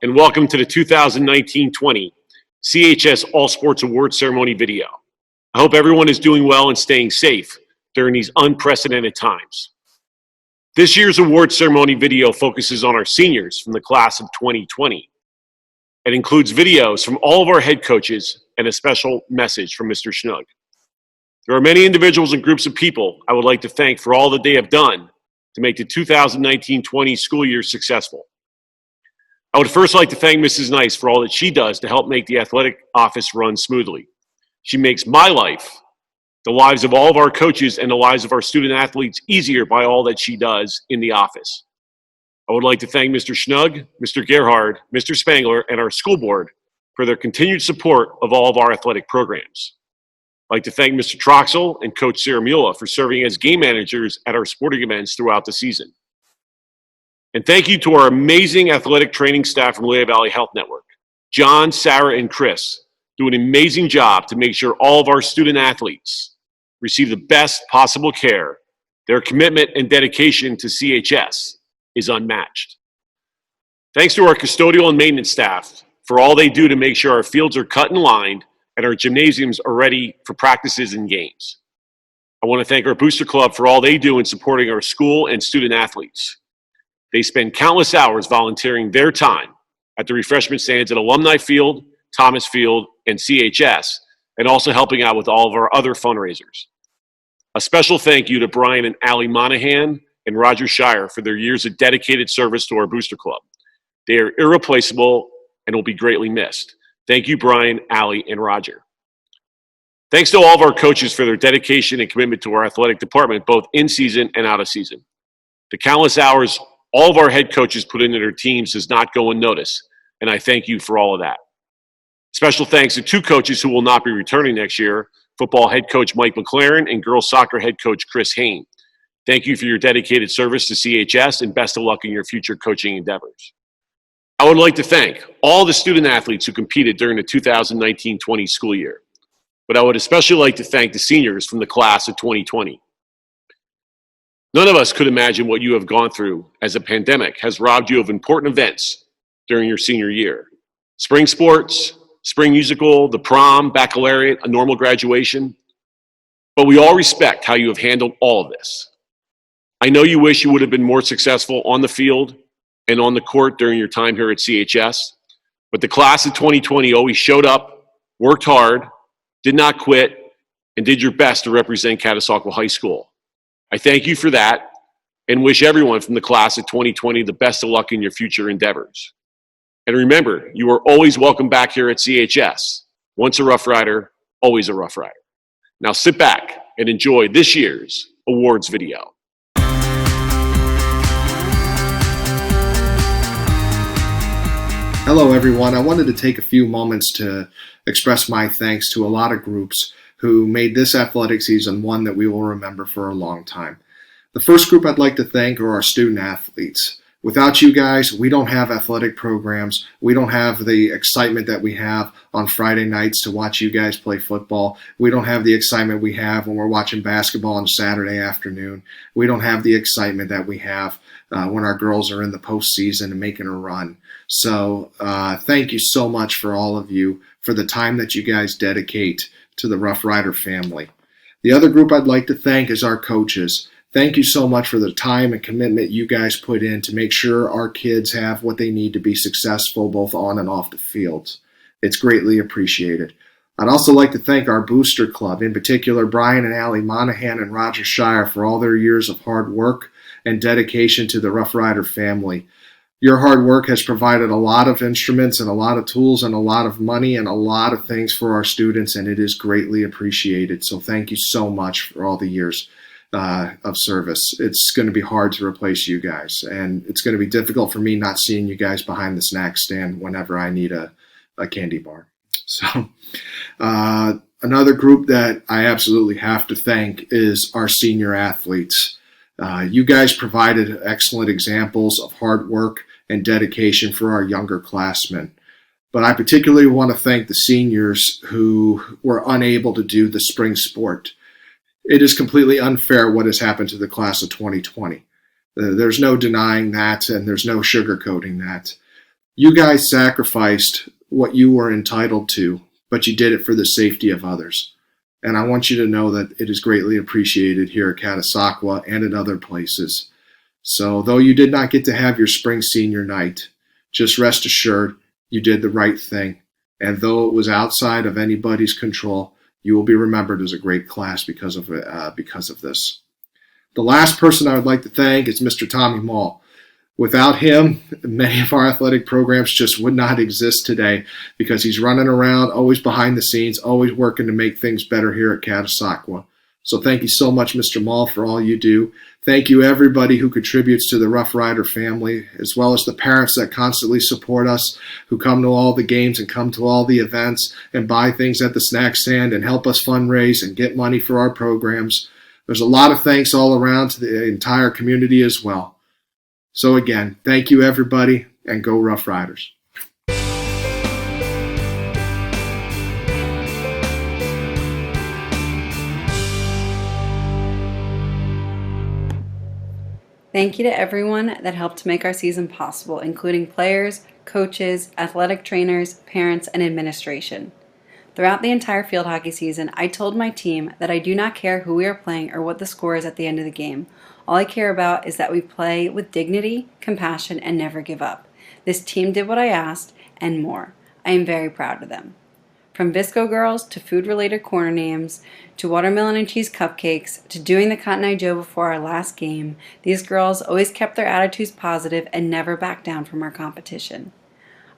and welcome to the 2019-20 CHS All Sports Awards Ceremony video. I hope everyone is doing well and staying safe during these unprecedented times. This year's awards ceremony video focuses on our seniors from the class of 2020. It includes videos from all of our head coaches and a special message from Mr. Schnug. There are many individuals and groups of people I would like to thank for all that they have done to make the 2019-20 school year successful. I would first like to thank Mrs. Nice for all that she does to help make the athletic office run smoothly. She makes my life, the lives of all of our coaches, and the lives of our student athletes easier by all that she does in the office. I would like to thank Mr. Schnug, Mr. Gerhard, Mr. Spangler, and our school board for their continued support of all of our athletic programs. I'd like to thank Mr. Troxel and Coach Ciramula for serving as game managers at our sporting events throughout the season. And thank you to our amazing athletic training staff from Lehigh Valley Health Network. John, Sarah, and Chris do an amazing job to make sure all of our student athletes receive the best possible care. Their commitment and dedication to CHS is unmatched. Thanks to our custodial and maintenance staff for all they do to make sure our fields are cut and lined and our gymnasiums are ready for practices and games. I want to thank our Booster Club for all they do in supporting our school and student athletes. They spend countless hours volunteering their time at the refreshment stands at Alumni Field, Thomas Field, and CHS, and also helping out with all of our other fundraisers. A special thank you to Brian and Allie Monahan and Roger Shire for their years of dedicated service to our Booster Club. They are irreplaceable and will be greatly missed. Thank you, Brian, Allie, and Roger. Thanks to all of our coaches for their dedication and commitment to our athletic department, both in season and out of season. The countless hours all of our head coaches put into their teams does not go unnoticed, and I thank you for all of that. Special thanks to two coaches who will not be returning next year, football head coach Mike McLaren and girls soccer head coach Chris Hain. Thank you for your dedicated service to CHS, and best of luck in your future coaching endeavors. I would like to thank all the student athletes who competed during the 2019-20 school year, but I would especially like to thank the seniors from the class of 2020. None of us could imagine what you have gone through as a pandemic has robbed you of important events during your senior year. Spring sports, spring musical, the prom, baccalaureate, a normal graduation. But we all respect how you have handled all of this. I know you wish you would have been more successful on the field and on the court during your time here at CHS, but the class of 2020 always showed up, worked hard, did not quit, and did your best to represent Catasauqua High School. I thank you for that and wish everyone from the class of 2020 the best of luck in your future endeavors. And remember, you are always welcome back here at CHS. Once a Rough Rider, always a Rough Rider. Now sit back and enjoy this year's awards video. Hello everyone. I wanted to take a few moments to express my thanks to a lot of groups who made this athletic season one that we will remember for a long time. The first group I'd like to thank are our student athletes. Without you guys, we don't have athletic programs. We don't have the excitement that we have on Friday nights to watch you guys play football. We don't have the excitement we have when we're watching basketball on Saturday afternoon. We don't have the excitement that we have when our girls are in the postseason and making a run. So thank you so much for all of you for the time that you guys dedicate to the Rough Rider family. The other group I'd like to thank is our coaches. Thank you so much for the time and commitment you guys put in to make sure our kids have what they need to be successful both on and off the fields. It's greatly appreciated. I'd also like to thank our Booster Club, in particular Brian and Allie Monahan and Roger Shire, for all their years of hard work and dedication to the Rough Rider family. Your hard work has provided a lot of instruments and a lot of tools and a lot of money and a lot of things for our students, and it is greatly appreciated. So thank you so much for all the years of service. It's going to be hard to replace you guys, and it's going to be difficult for me not seeing you guys behind the snack stand whenever I need a candy bar. So another group that I absolutely have to thank is our senior athletes. You guys provided excellent examples of hard work and dedication for our younger classmen. But I particularly want to thank the seniors who were unable to do the spring sport. It is completely unfair what has happened to the class of 2020. There's no denying that, and there's no sugarcoating that. You guys sacrificed what you were entitled to, but you did it for the safety of others. And I want you to know that it is greatly appreciated here at Catasauqua and at other places. So though you did not get to have your spring senior night, just rest assured you did the right thing. And though it was outside of anybody's control, you will be remembered as a great class because of this. The last person I would like to thank is Mr. Tommy Mall. Without him, many of our athletic programs just would not exist today because he's running around, always behind the scenes, always working to make things better here at Catasauqua. So thank you so much, Mr. Mall, for all you do. Thank you, everybody who contributes to the Rough Rider family, as well as the parents that constantly support us, who come to all the games and come to all the events and buy things at the snack stand and help us fundraise and get money for our programs. There's a lot of thanks all around to the entire community as well. So again, thank you, everybody, and go Rough Riders. Thank you to everyone that helped to make our season possible, including players, coaches, athletic trainers, parents, and administration. Throughout the entire field hockey season, I told my team that I do not care who we are playing or what the score is at the end of the game. All I care about is that we play with dignity, compassion, and never give up. This team did what I asked and more. I am very proud of them. From Visco Girls to food-related corner names, to watermelon and cheese cupcakes, to doing the Cotton Eye Joe before our last game, these girls always kept their attitudes positive and never backed down from our competition.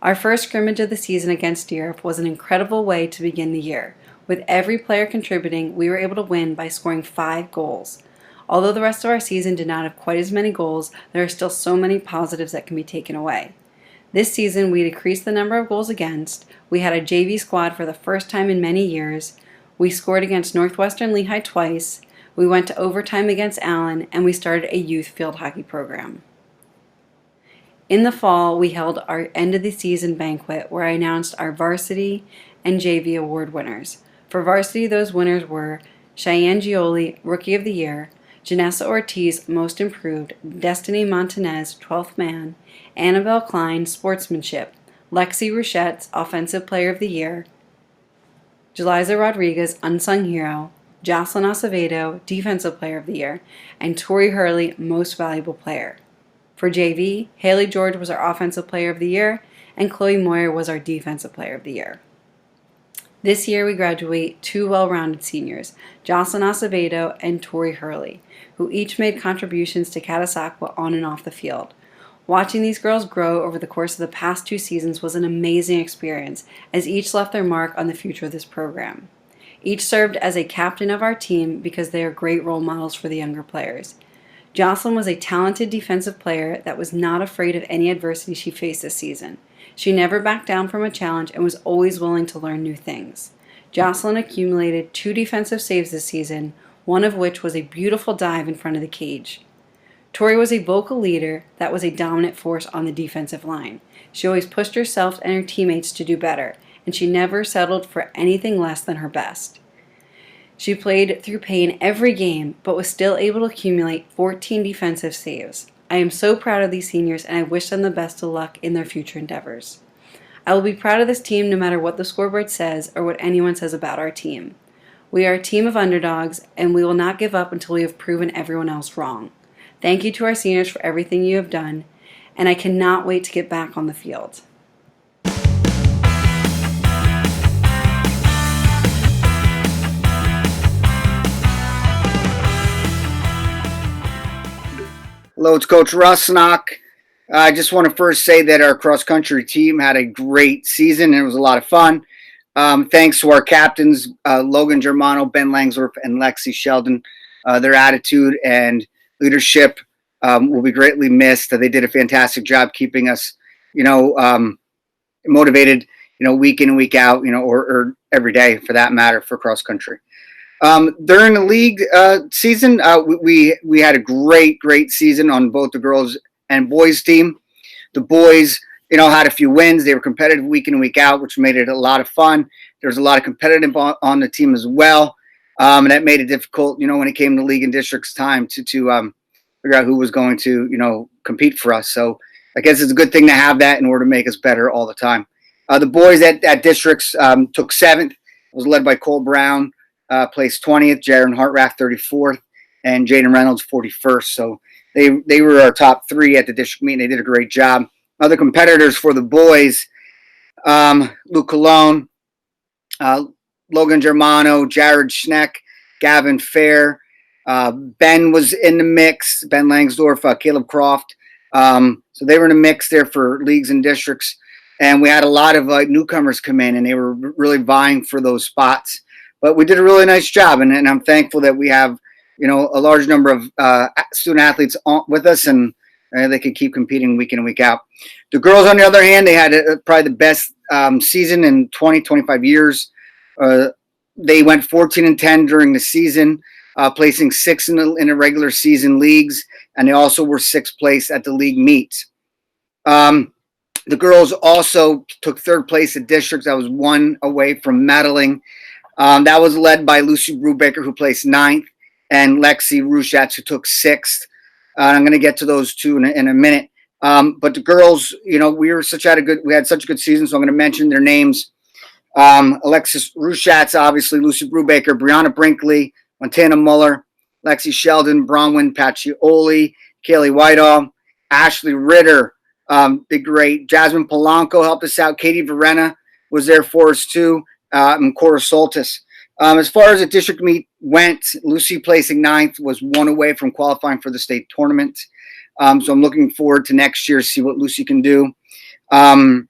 Our first scrimmage of the season against Europe was an incredible way to begin the year. With every player contributing, we were able to win by scoring 5 goals. Although the rest of our season did not have quite as many goals, there are still so many positives that can be taken away. This season, we decreased the number of goals against. We had a JV squad for the first time in many years. We scored against Northwestern Lehigh twice. We went to overtime against Allen, and we started a youth field hockey program. In the fall, we held our end of the season banquet where I announced our varsity and JV award winners. For varsity, those winners were Cheyenne Gioli, Rookie of the Year, Janessa Ortiz, Most Improved, Destiny Montanez, 12th Man, Annabelle Klein, Sportsmanship, Lexi Rouchette's Offensive Player of the Year, Jeliza Rodriguez, Unsung Hero, Jocelyn Acevedo, Defensive Player of the Year, and Tori Hurley, Most Valuable Player. For JV, Haley George was our Offensive Player of the Year, and Chloe Moyer was our Defensive Player of the Year. This year we graduate 2 well-rounded seniors, Jocelyn Acevedo and Tori Hurley, who each made contributions to Catasauqua on and off the field. Watching these girls grow over the course of the past 2 seasons was an amazing experience, as each left their mark on the future of this program. Each served as a captain of our team because they are great role models for the younger players. Jocelyn was a talented defensive player that was not afraid of any adversity she faced this season. She never backed down from a challenge and was always willing to learn new things. Jocelyn accumulated 2 defensive saves this season, one of which was a beautiful dive in front of the cage. Tori was a vocal leader that was a dominant force on the defensive line. She always pushed herself and her teammates to do better, and she never settled for anything less than her best. She played through pain every game, but was still able to accumulate 14 defensive saves. I am so proud of these seniors, and I wish them the best of luck in their future endeavors. I will be proud of this team no matter what the scoreboard says or what anyone says about our team. We are a team of underdogs, and we will not give up until we have proven everyone else wrong. Thank you to our seniors for everything you have done, and I cannot wait to get back on the field. Hello, it's Coach Rusnock. I just want to first say that our cross-country team had a great season, and it was a lot of fun. Thanks to our captains, Logan Germano, Ben Langsdorf, and Lexi Sheldon. Their attitude and leadership will be greatly missed. They did a fantastic job keeping us, motivated, week in and week out, or every day for that matter for cross-country. During the league season, we had a great season on both the girls and boys team. The boys, had a few wins. They were competitive week in and week out, which made it a lot of fun. There was a lot of competitive on the team as well, and that made it difficult, when it came to league and districts time to figure out who was going to, compete for us. So I guess it's a good thing to have that in order to make us better all the time. The boys at districts took 7th. It was led by Cole Brown, placed 20th, Jaron Hartrath 34th, and Jaden Reynolds 41st. So they were our top 3 at the district meet, and they did a great job. Other competitors for the boys, Luke Cologne, Logan Germano, Jared Schneck, Gavin Fair. Ben was in the mix, Ben Langsdorf, Caleb Croft. So they were in a mix there for leagues and districts. And we had a lot of newcomers come in, and they were really vying for those spots. But we did a really nice job, and I'm thankful that we have, a large number of student athletes with us, and they can keep competing week in and week out. The girls, on the other hand, they had probably the best season in 20, 25 years. They went 14-10 during the season, placing 6th in the regular season leagues, and they also were 6th place at the league meets. The girls also took 3rd place at districts. That was 1 away from medaling. That was led by Lucy Brubaker, who placed 9th, and Lexi Rushatz, who took 6th. I'm going to get to those 2 in a minute. But the girls, we had such a good season, so I'm going to mention their names. Alexis Rushatz, obviously, Lucy Brubaker, Brianna Brinkley, Montana Muller, Lexi Sheldon, Bronwyn Pacioli, Kaylee Whitehall, Ashley Ritter, did great. Jasmine Polanco helped us out. Katie Verena was there for us too, and Cora Soltis. As far as the district meet went, Lucy placing 9th was 1 away from qualifying for the state tournament. So I'm looking forward to next year, see what Lucy can do. And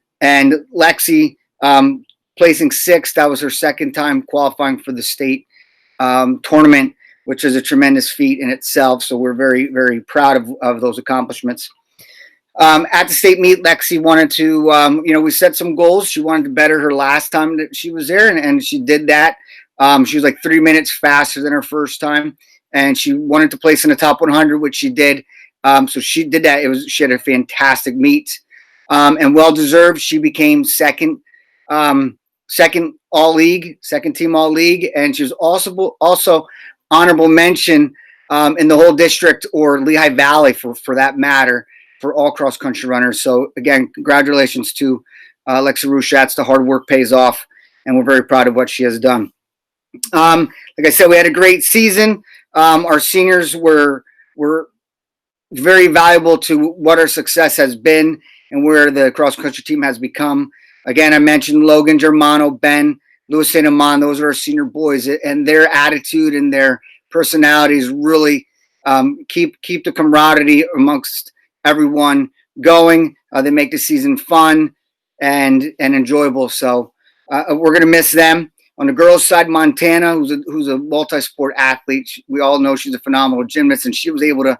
Lexi placing 6th, that was her 2nd time qualifying for the state tournament, which is a tremendous feat in itself. So we're very, very proud of those accomplishments. At the state meet, Lexi wanted to, we set some goals. She wanted to better her last time that she was there, and she did that. She was like 3 minutes faster than her first time, and she wanted to place in the top 100, which she did. So she did that. She had a fantastic meet, and well deserved. She became second all league, 2nd team all league, and she was also honorable mention in the whole district or Lehigh Valley for that matter, for all cross country runners. So again, congratulations to Alexa Rushatz. The hard work pays off, and we're very proud of what she has done. Like I said, we had a great season. Our seniors were very valuable to what our success has been and where the cross country team has become. Again, I mentioned Logan Germano, Ben, Louis Saint Amand. Those are our senior boys, and their attitude and their personalities really keep the camaraderie amongst everyone going. They make the season fun and enjoyable. So we're going to miss them. On the girls' side, Montana, who's a multi-sport athlete, we all know she's a phenomenal gymnast, and she was able to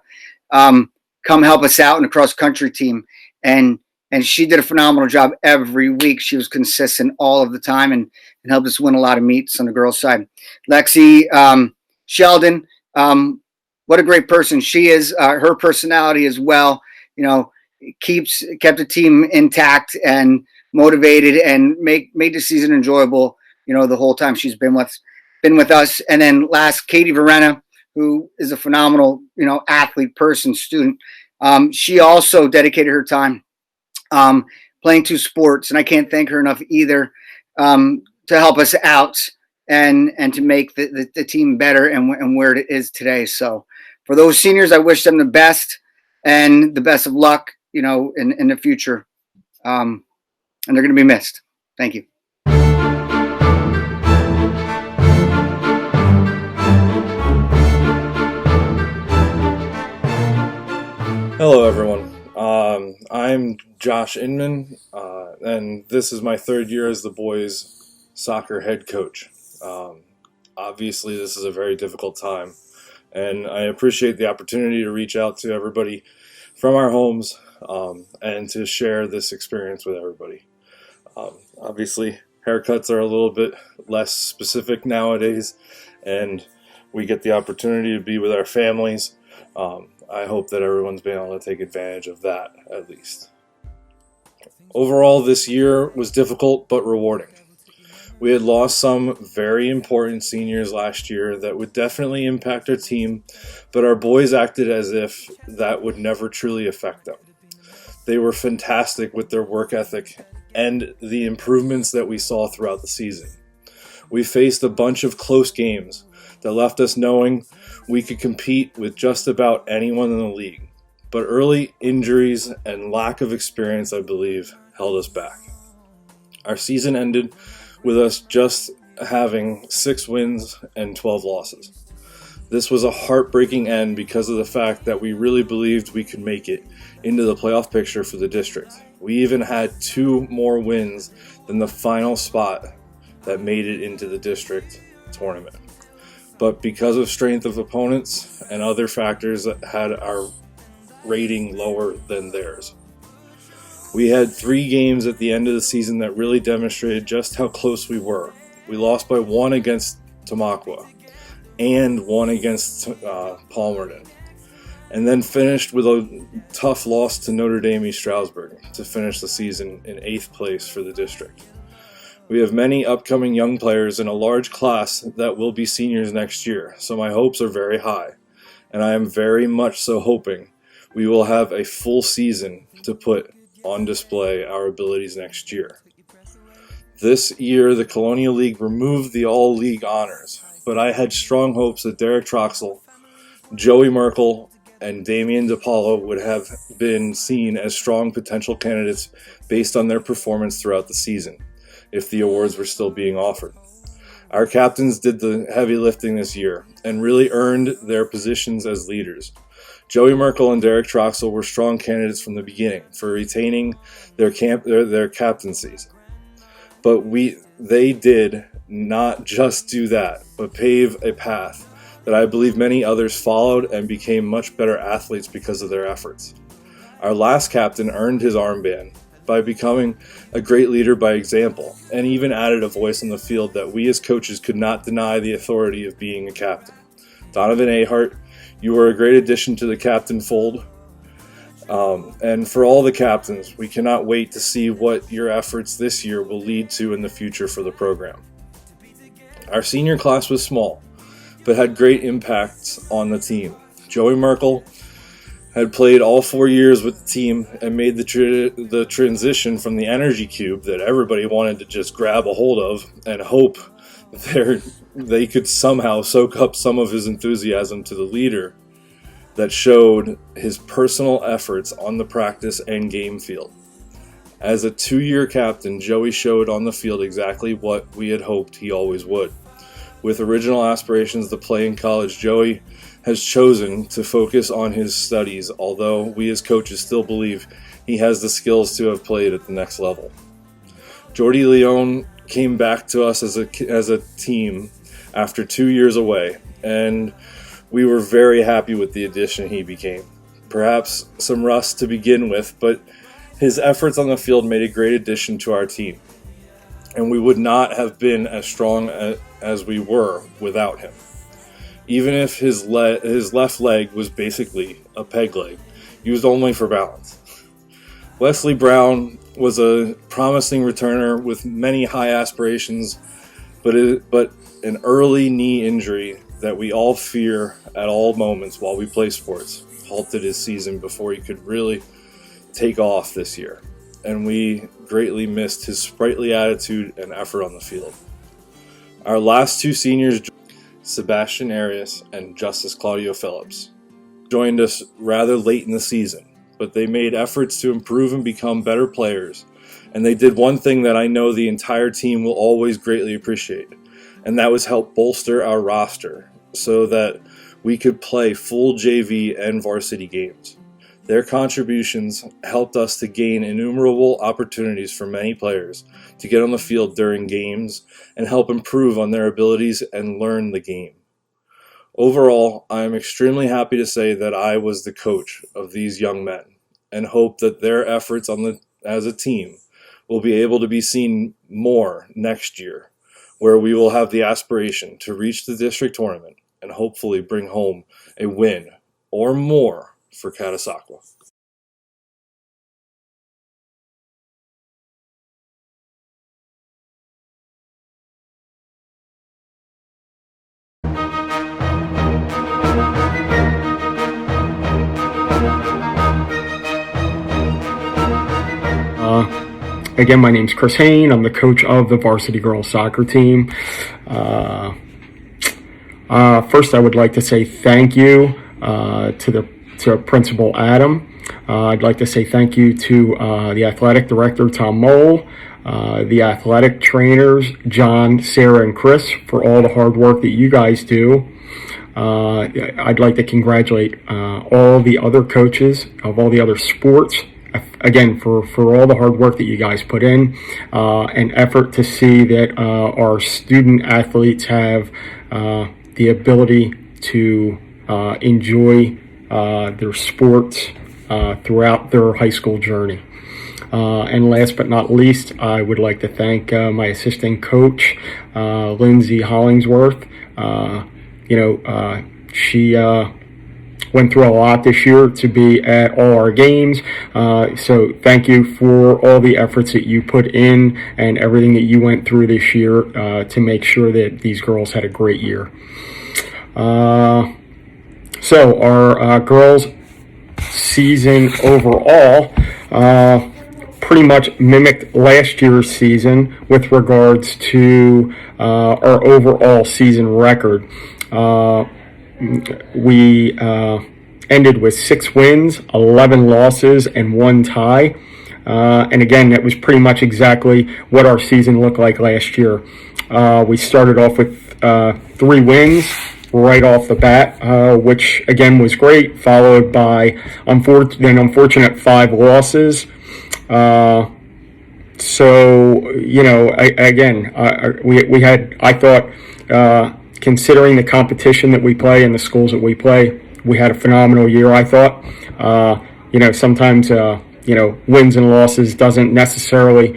come help us out in the cross-country team. And she did a phenomenal job every week. She was consistent all of the time and helped us win a lot of meets on the girls' side. Lexi Sheldon, what a great person she is. Her personality as well, kept the team intact and motivated and made the season enjoyable, the whole time she's been with us. And then last, Katie Verena, who is a phenomenal, athlete, person, student. She also dedicated her time playing 2 sports, and I can't thank her enough either, to help us out and to make the team better and where it is today. So for those seniors, I wish them the best and the best of luck, in the future. And they're going to be missed. Thank you. Hello, everyone. I'm Josh Inman, and this is my 3rd year as the boys' soccer head coach. Obviously, this is a very difficult time, and I appreciate the opportunity to reach out to everybody from our homes and to share this experience with everybody. Obviously, haircuts are a little bit less specific nowadays, and we get the opportunity to be with our families. I hope that everyone's been able to take advantage of that, at least. Overall, this year was difficult but rewarding. We had lost some very important seniors last year that would definitely impact our team, but our boys acted as if that would never truly affect them. They were fantastic with their work ethic and the improvements that we saw throughout the season. We faced a bunch of close games that left us knowing we could compete with just about anyone in the league. But early injuries and lack of experience, I believe, held us back. Our season ended with us just having 6 wins and 12 losses. This was a heartbreaking end because of the fact that we really believed we could make it into the playoff picture for the district. We even had 2 more wins than the final spot that made it into the district tournament. But because of strength of opponents and other factors that had our rating lower than theirs. We had 3 games at the end of the season that really demonstrated just how close we were. We lost by 1 against Catasauqua and 1 against Palmerton, and then finished with a tough loss to Notre Dame East Stroudsburg to finish the season in 8th place for the district. We have many upcoming young players and a large class that will be seniors next year, so my hopes are very high, and I am very much so hoping we will have a full season to put on display our abilities next year. This year, the Colonial League removed the all-league honors, but I had strong hopes that Derek Troxel, Joey Merkel, and Damian DePaulo would have been seen as strong potential candidates based on their performance throughout the season, if the awards were still being offered. Our captains did the heavy lifting this year and really earned their positions as leaders. Joey Merkel and Derek Troxel were strong candidates from the beginning for retaining their captaincies. But they did not just do that, but pave a path that I believe many others followed and became much better athletes because of their efforts. Our last captain earned his armband by becoming a great leader by example, and even added a voice on the field that we as coaches could not deny the authority of being a captain. Donovan Ahart, you were a great addition to the captain fold. And for all the captains, we cannot wait to see what your efforts this year will lead to in the future for the program. Our senior class was small, but had great impacts on the team. Joey Merkel had played all 4 years with the team and made the transition from the energy cube that everybody wanted to just grab a hold of and hope they could somehow soak up some of his enthusiasm to the leader that showed his personal efforts on the practice and game field. As a 2-year captain, Joey showed on the field exactly what we had hoped he always would. With original aspirations to play in college, Joey has chosen to focus on his studies, although we as coaches still believe he has the skills to have played at the next level. Jordy Leone came back to us as a team after 2 years away, and we were very happy with the addition he became. Perhaps some rust to begin with, but his efforts on the field made a great addition to our team, and we would not have been as strong as we were without him. Even if his left leg was basically a peg leg, used only for balance. Wesley Brown was a promising returner with many high aspirations, but an early knee injury that we all fear at all moments while we play sports halted his season before he could really take off this year, and we greatly missed his sprightly attitude and effort on the field. Our last 2 seniors, Sebastian Arias and Justice Claudio Phillips, joined us rather late in the season, but they made efforts to improve and become better players, and they did one thing that I know the entire team will always greatly appreciate, and that was help bolster our roster so that we could play full JV and varsity games. Their contributions helped us to gain innumerable opportunities for many players to get on the field during games and help improve on their abilities and learn the game. Overall, I am extremely happy to say that I was the coach of these young men and hope that their efforts as a team will be able to be seen more next year, where we will have the aspiration to reach the district tournament and hopefully bring home a win or more for Catasauqua. Again, my name's Chris Hain. I'm the coach of the varsity girls soccer team. First, I would like to say thank you to Principal Adam. I'd like to say thank you to the athletic director, Tom Mole, the athletic trainers, John, Sarah, and Chris, for all the hard work that you guys do. I'd like to congratulate all the other coaches of all the other sports, again, for all the hard work that you guys put in, and effort to see that our student athletes have the ability to enjoy their sports throughout their high school journey. And last but not least, I would like to thank my assistant coach, Lindsay Hollingsworth. She went through a lot this year to be at all our games. So thank you for all the efforts that you put in and everything that you went through this year to make sure that these girls had a great year. So our girls' season overall pretty much mimicked last year's season with regards to our overall season record. We ended with 6 wins, 11 losses, and 1 tie. And again, that was pretty much exactly what our season looked like last year. We started off with 3 wins right off the bat, which again was great, followed by an unfortunate 5 losses. We had, I thought, considering the competition that we play and the schools that we play, we had a phenomenal year, I thought. Sometimes, wins and losses doesn't necessarily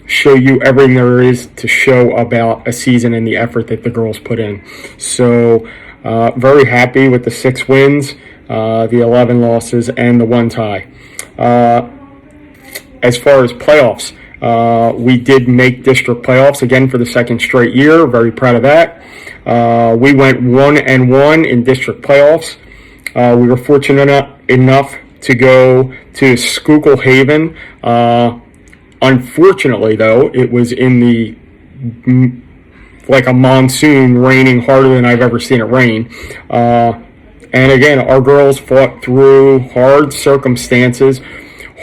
show you everything there is to show about a season and the effort that the girls put in. So, very happy with the 6 wins, the 11 losses, and the 1 tie. As far as playoffs, we did make district playoffs again for the 2nd straight year. Very proud of that. We went 1-1 in district playoffs. We were fortunate enough to go to Schuylkill Haven. Unfortunately, though, it was in like a monsoon, raining harder than I've ever seen it rain. And again, our girls fought through hard circumstances,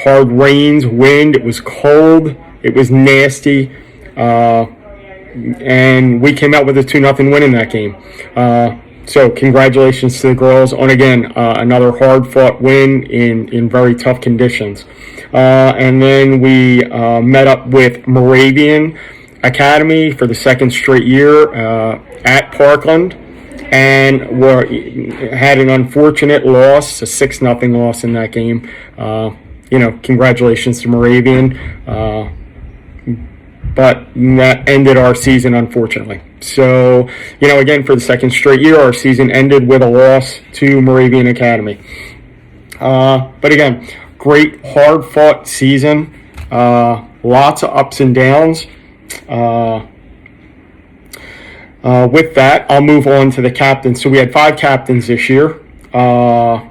hard rains, wind. It was cold. It was nasty. And we came out with a 2-0 win in that game. So congratulations to the girls on, again, another hard-fought win in very tough conditions. And then we met up with Moravian Academy for the 2nd straight year at Parkland, and had an unfortunate loss, a 6-0 loss in that game. Congratulations to Moravian. But that ended our season, unfortunately. So, again, for the 2nd straight year, our season ended with a loss to Moravian Academy. But again, great, hard-fought season. Lots of ups and downs. With that, I'll move on to the captains. So we had 5 captains this year. Our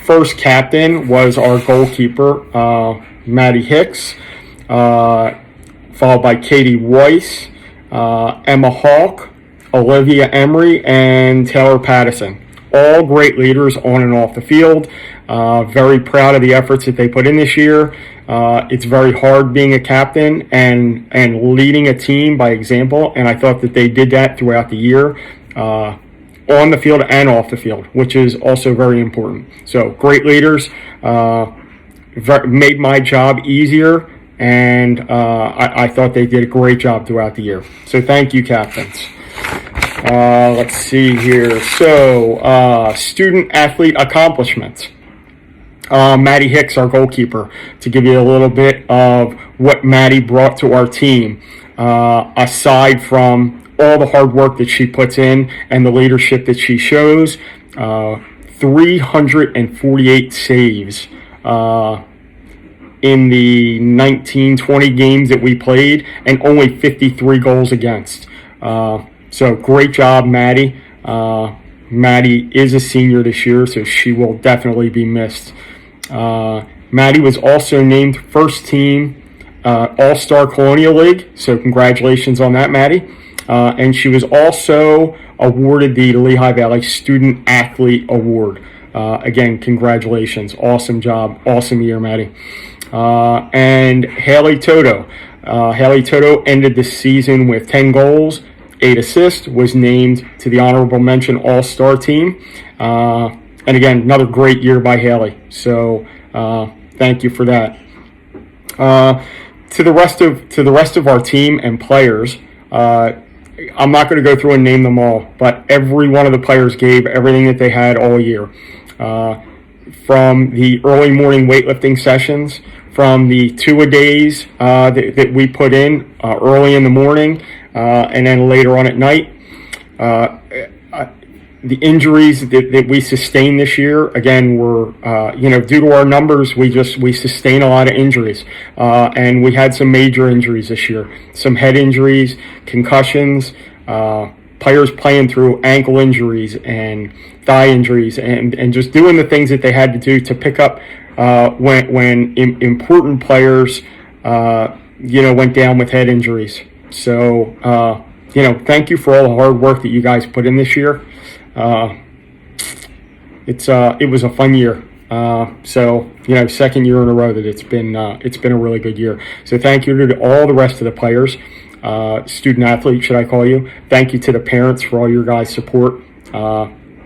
first captain was our goalkeeper, Maddie Hicks, followed by Katie Weiss, Emma Hawk, Olivia Emery, and Taylor Pattison. All great leaders on and off the field. Very proud of the efforts that they put in this year. It's very hard being a captain and leading a team by example, and I thought that they did that throughout the year, on the field and off the field, which is also very important. So great leaders, made my job easier, and I thought they did a great job throughout the year. So thank you, captains. Let's see here. So student athlete accomplishments. Maddie Hicks, our goalkeeper, to give you a little bit of what Maddie brought to our team, aside from all the hard work that she puts in and the leadership that she shows. 348 saves in the 19-20 games that we played, and only 53 goals against. So great job, Maddie. Maddie is a senior this year, so she will definitely be missed. Maddie was also named first team All-Star Colonial League, so congratulations on that, Maddie. And she was also awarded the Lehigh Valley Student Athlete Award. Again, congratulations. Awesome job. Awesome year, Maddie. And Haley Toto. Haley Toto ended the season with 10 goals, 8 assists, was named to the honorable mention All-Star team. And again, another great year by Haley. So thank you for that. To the rest of our team and players, I'm not going to go through and name them all, but every one of the players gave everything that they had all year. From the early morning weightlifting sessions, from the two-a-days that we put in early in the morning and then later on at night. The injuries that we sustained this year, again, were, due to our numbers, we sustained a lot of injuries. And we had some major injuries this year. Some head injuries, concussions, players playing through ankle injuries and thigh injuries, and just doing the things that they had to do to pick up when important players, went down with head injuries. So, thank you for all the hard work that you guys put in this year. It was a fun year. Second year in a row that it's been a really good year. So thank you to all the rest of the players, student athletes, should I call you. Thank you to the parents for all your guys' support.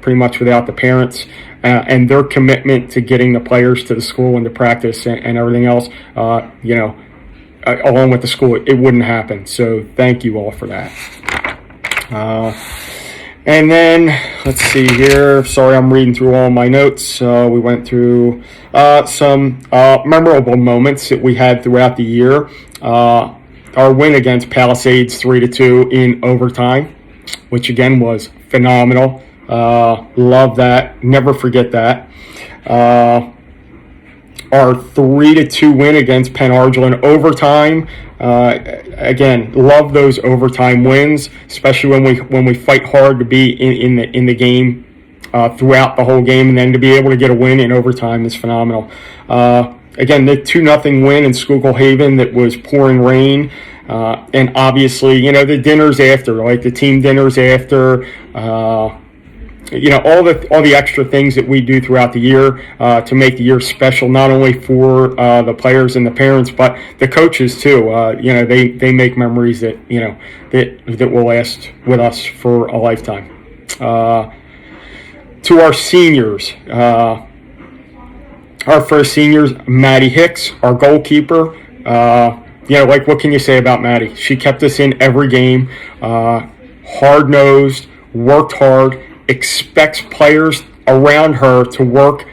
Pretty much without the parents and their commitment to getting the players to the school and to practice and everything else, along with the school, it wouldn't happen. So thank you all for that. And then, let's see here. Sorry, I'm reading through all my notes. We went through some memorable moments that we had throughout the year. Our win against Palisades 3-2 in overtime, which again was phenomenal. Love that. Never forget that. Our 3-2 win against Penn Argyl in overtime. Again, love those overtime wins, especially when we fight hard to be in the game throughout the whole game, and then to be able to get a win in overtime is phenomenal. Again, the 2-0 win in Schuylkill Haven that was pouring rain, and obviously, the dinners after, like the team dinners after. All the extra things that we do throughout the year to make the year special, not only for the players and the parents, but the coaches too. They make memories that that will last with us for a lifetime. To our seniors, our first seniors, Maddie Hicks, our goalkeeper. What can you say about Maddie? She kept us in every game. Hard-nosed, worked hard. Expects players around her to work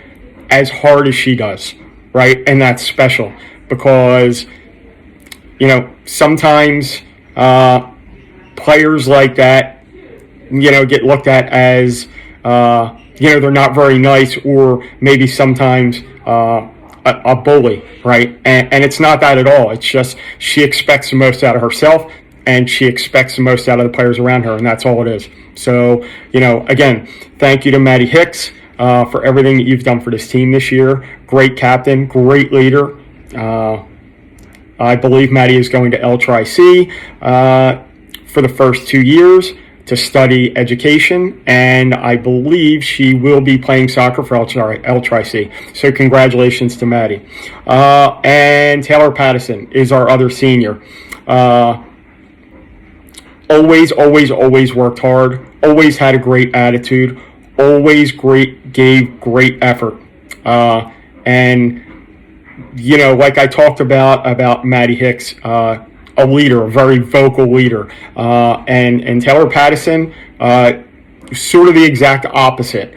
as hard as she does, right? And that's special because, sometimes players like that, get looked at as, they're not very nice, or maybe sometimes a bully, right? And it's not that at all. It's just she expects the most out of herself, and she expects the most out of the players around her, and that's all it is. So, again, thank you to Maddie Hicks for everything that you've done for this team this year. Great captain, great leader. I believe Maddie is going to L-Tri-C for the first 2 years to study education, and I believe she will be playing soccer for L-Tri-C. So congratulations to Maddie. And Taylor Pattison is our other senior. Always worked hard, always had a great attitude, always gave great effort. And, like I talked about Maddie Hicks, a leader, a very vocal leader. And Taylor Pattison, sort of the exact opposite.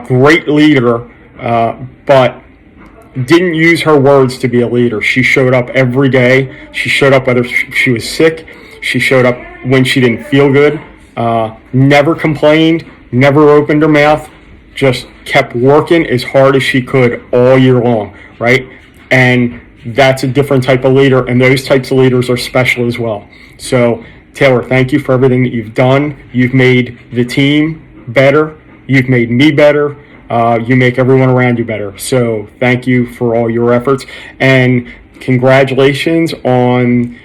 Great leader, but didn't use her words to be a leader. She showed up every day. She showed up whether she was sick. She showed up when she didn't feel good, never complained, never opened her mouth, just kept working as hard as she could all year long, right? And that's a different type of leader, and those types of leaders are special as well. So, Taylor, thank you for everything that you've done. You've made the team better. You've made me better. you make everyone around you better. So thank you for all your efforts, and congratulations on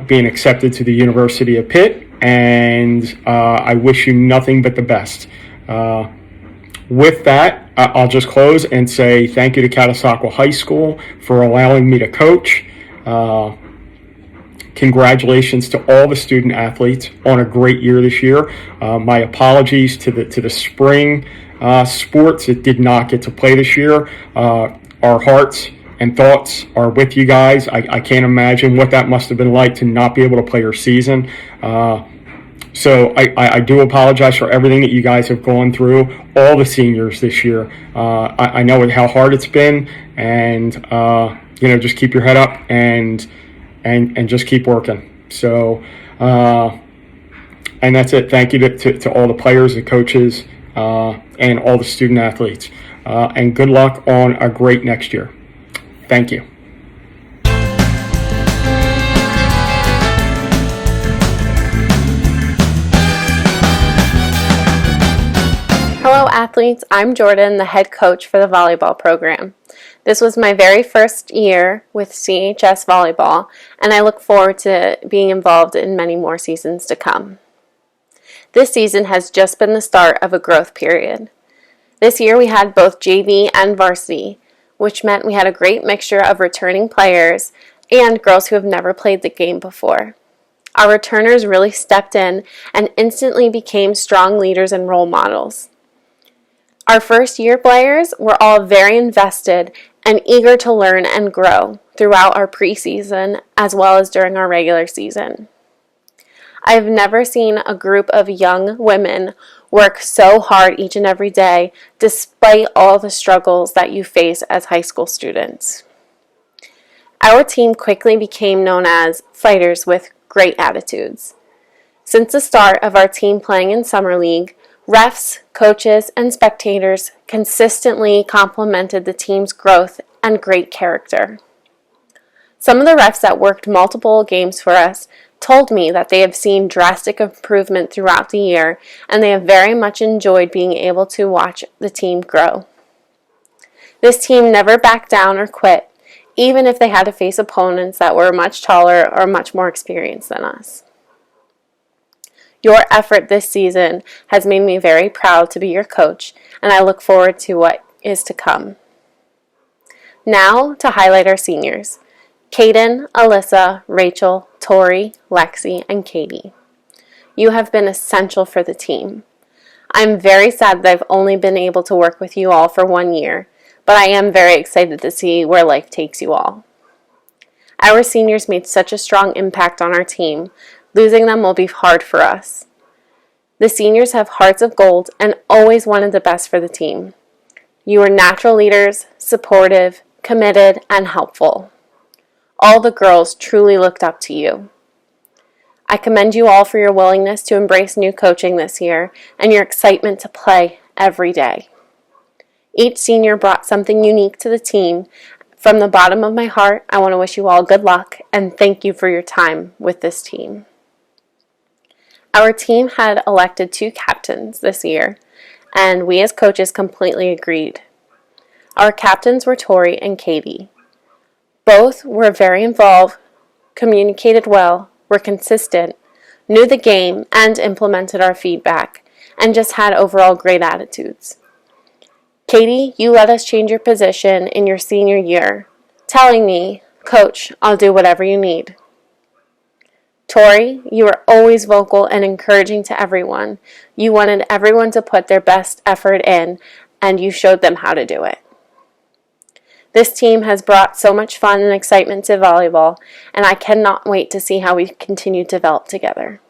being accepted to the University of Pitt, and I wish you nothing but the best. With that, I'll just close and say thank you to Catasauqua High School for allowing me to coach. Congratulations to all the student athletes on a great year this year. My apologies to the spring sports that did not get to play this year. Our hearts and thoughts are with you guys. I can't imagine what that must have been like to not be able to play your season. So I do apologize for everything that you guys have gone through, all the seniors this year. I know how hard it's been, and just keep your head up and just keep working. So, and that's it. Thank you to all the players, the coaches, and all the student athletes. And good luck on a great next year. Thank you. Hello athletes, I'm Jordan, the head coach for the volleyball program. This was my very first year with CHS Volleyball, and I look forward to being involved in many more seasons to come. This season has just been the start of a growth period. This year we had both JV and varsity, which meant we had a great mixture of returning players and girls who have never played the game before. Our returners really stepped in and instantly became strong leaders and role models. Our first year players were all very invested and eager to learn and grow throughout our preseason as well as during our regular season. I've never seen a group of young women work so hard each and every day despite all the struggles that you face as high school students. Our team quickly became known as fighters with great attitudes. Since the start of our team playing in Summer League, refs, coaches, and spectators consistently complimented the team's growth and great character. Some of the refs that worked multiple games for us told me that they have seen drastic improvement throughout the year, and they have very much enjoyed being able to watch the team grow. This team never backed down or quit, even if they had to face opponents that were much taller or much more experienced than us. Your effort this season has made me very proud to be your coach, and I look forward to what is to come. Now to highlight our seniors: Kaden, Alyssa, Rachel, Tori, Lexi, and Katie. You have been essential for the team. I'm very sad that I've only been able to work with you all for 1 year, but I am very excited to see where life takes you all. Our seniors made such a strong impact on our team. Losing them will be hard for us. The seniors have hearts of gold and always wanted the best for the team. You are natural leaders, supportive, committed, and helpful. All the girls truly looked up to you. I commend you all for your willingness to embrace new coaching this year and your excitement to play every day. Each senior brought something unique to the team. From the bottom of my heart, I want to wish you all good luck and thank you for your time with this team. Our team had elected 2 captains this year, and we as coaches completely agreed. Our captains were Tori and Katie. Both were very involved, communicated well, were consistent, knew the game, and implemented our feedback, and just had overall great attitudes. Katie, you let us change your position in your senior year, telling me, "Coach, I'll do whatever you need." Tori, you were always vocal and encouraging to everyone. You wanted everyone to put their best effort in, and you showed them how to do it. This team has brought so much fun and excitement to volleyball, and I cannot wait to see how we continue to develop together.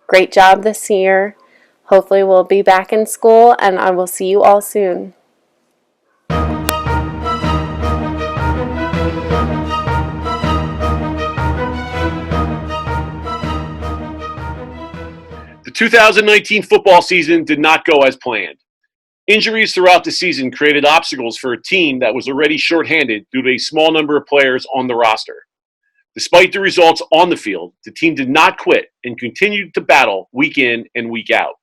Great job this year. Hopefully we'll be back in school, and I will see you all soon. The 2019 football season did not go as planned. Injuries throughout the season created obstacles for a team that was already shorthanded due to a small number of players on the roster. Despite the results on the field, the team did not quit and continued to battle week in and week out.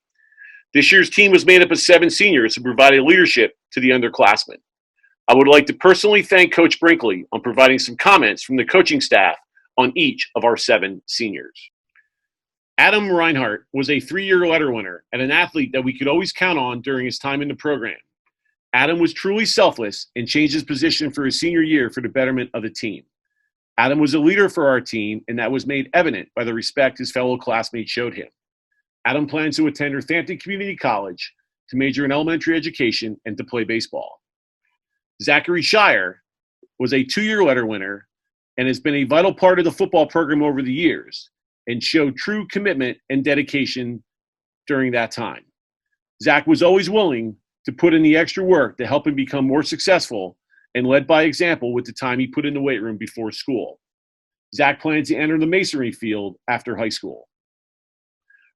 This year's team was made up of 7 seniors who provided leadership to the underclassmen. I would like to personally thank Coach Brinkley on providing some comments from the coaching staff on each of our 7 seniors. Adam Reinhardt was a 3-year letter winner and an athlete that we could always count on during his time in the program. Adam was truly selfless and changed his position for his senior year for the betterment of the team. Adam was a leader for our team, and that was made evident by the respect his fellow classmates showed him. Adam plans to attend Northampton Community College to major in elementary education and to play baseball. Zachary Shire was a 2-year letter winner and has been a vital part of the football program over the years and showed true commitment and dedication during that time. Zach was always willing to put in the extra work to help him become more successful and led by example with the time he put in the weight room before school. Zach plans to enter the masonry field after high school.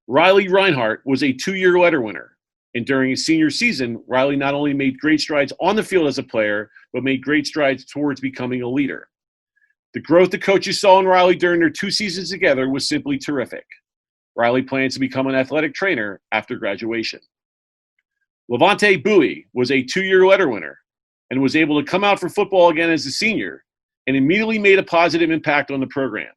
Riley Reinhardt was a 2-year letter winner, and during his senior season, Riley not only made great strides on the field as a player, but made great strides towards becoming a leader. The growth the coaches saw in Riley during their 2 seasons together was simply terrific. Riley plans to become an athletic trainer after graduation. Levante Bowie was a 2-year letter winner and was able to come out for football again as a senior and immediately made a positive impact on the program.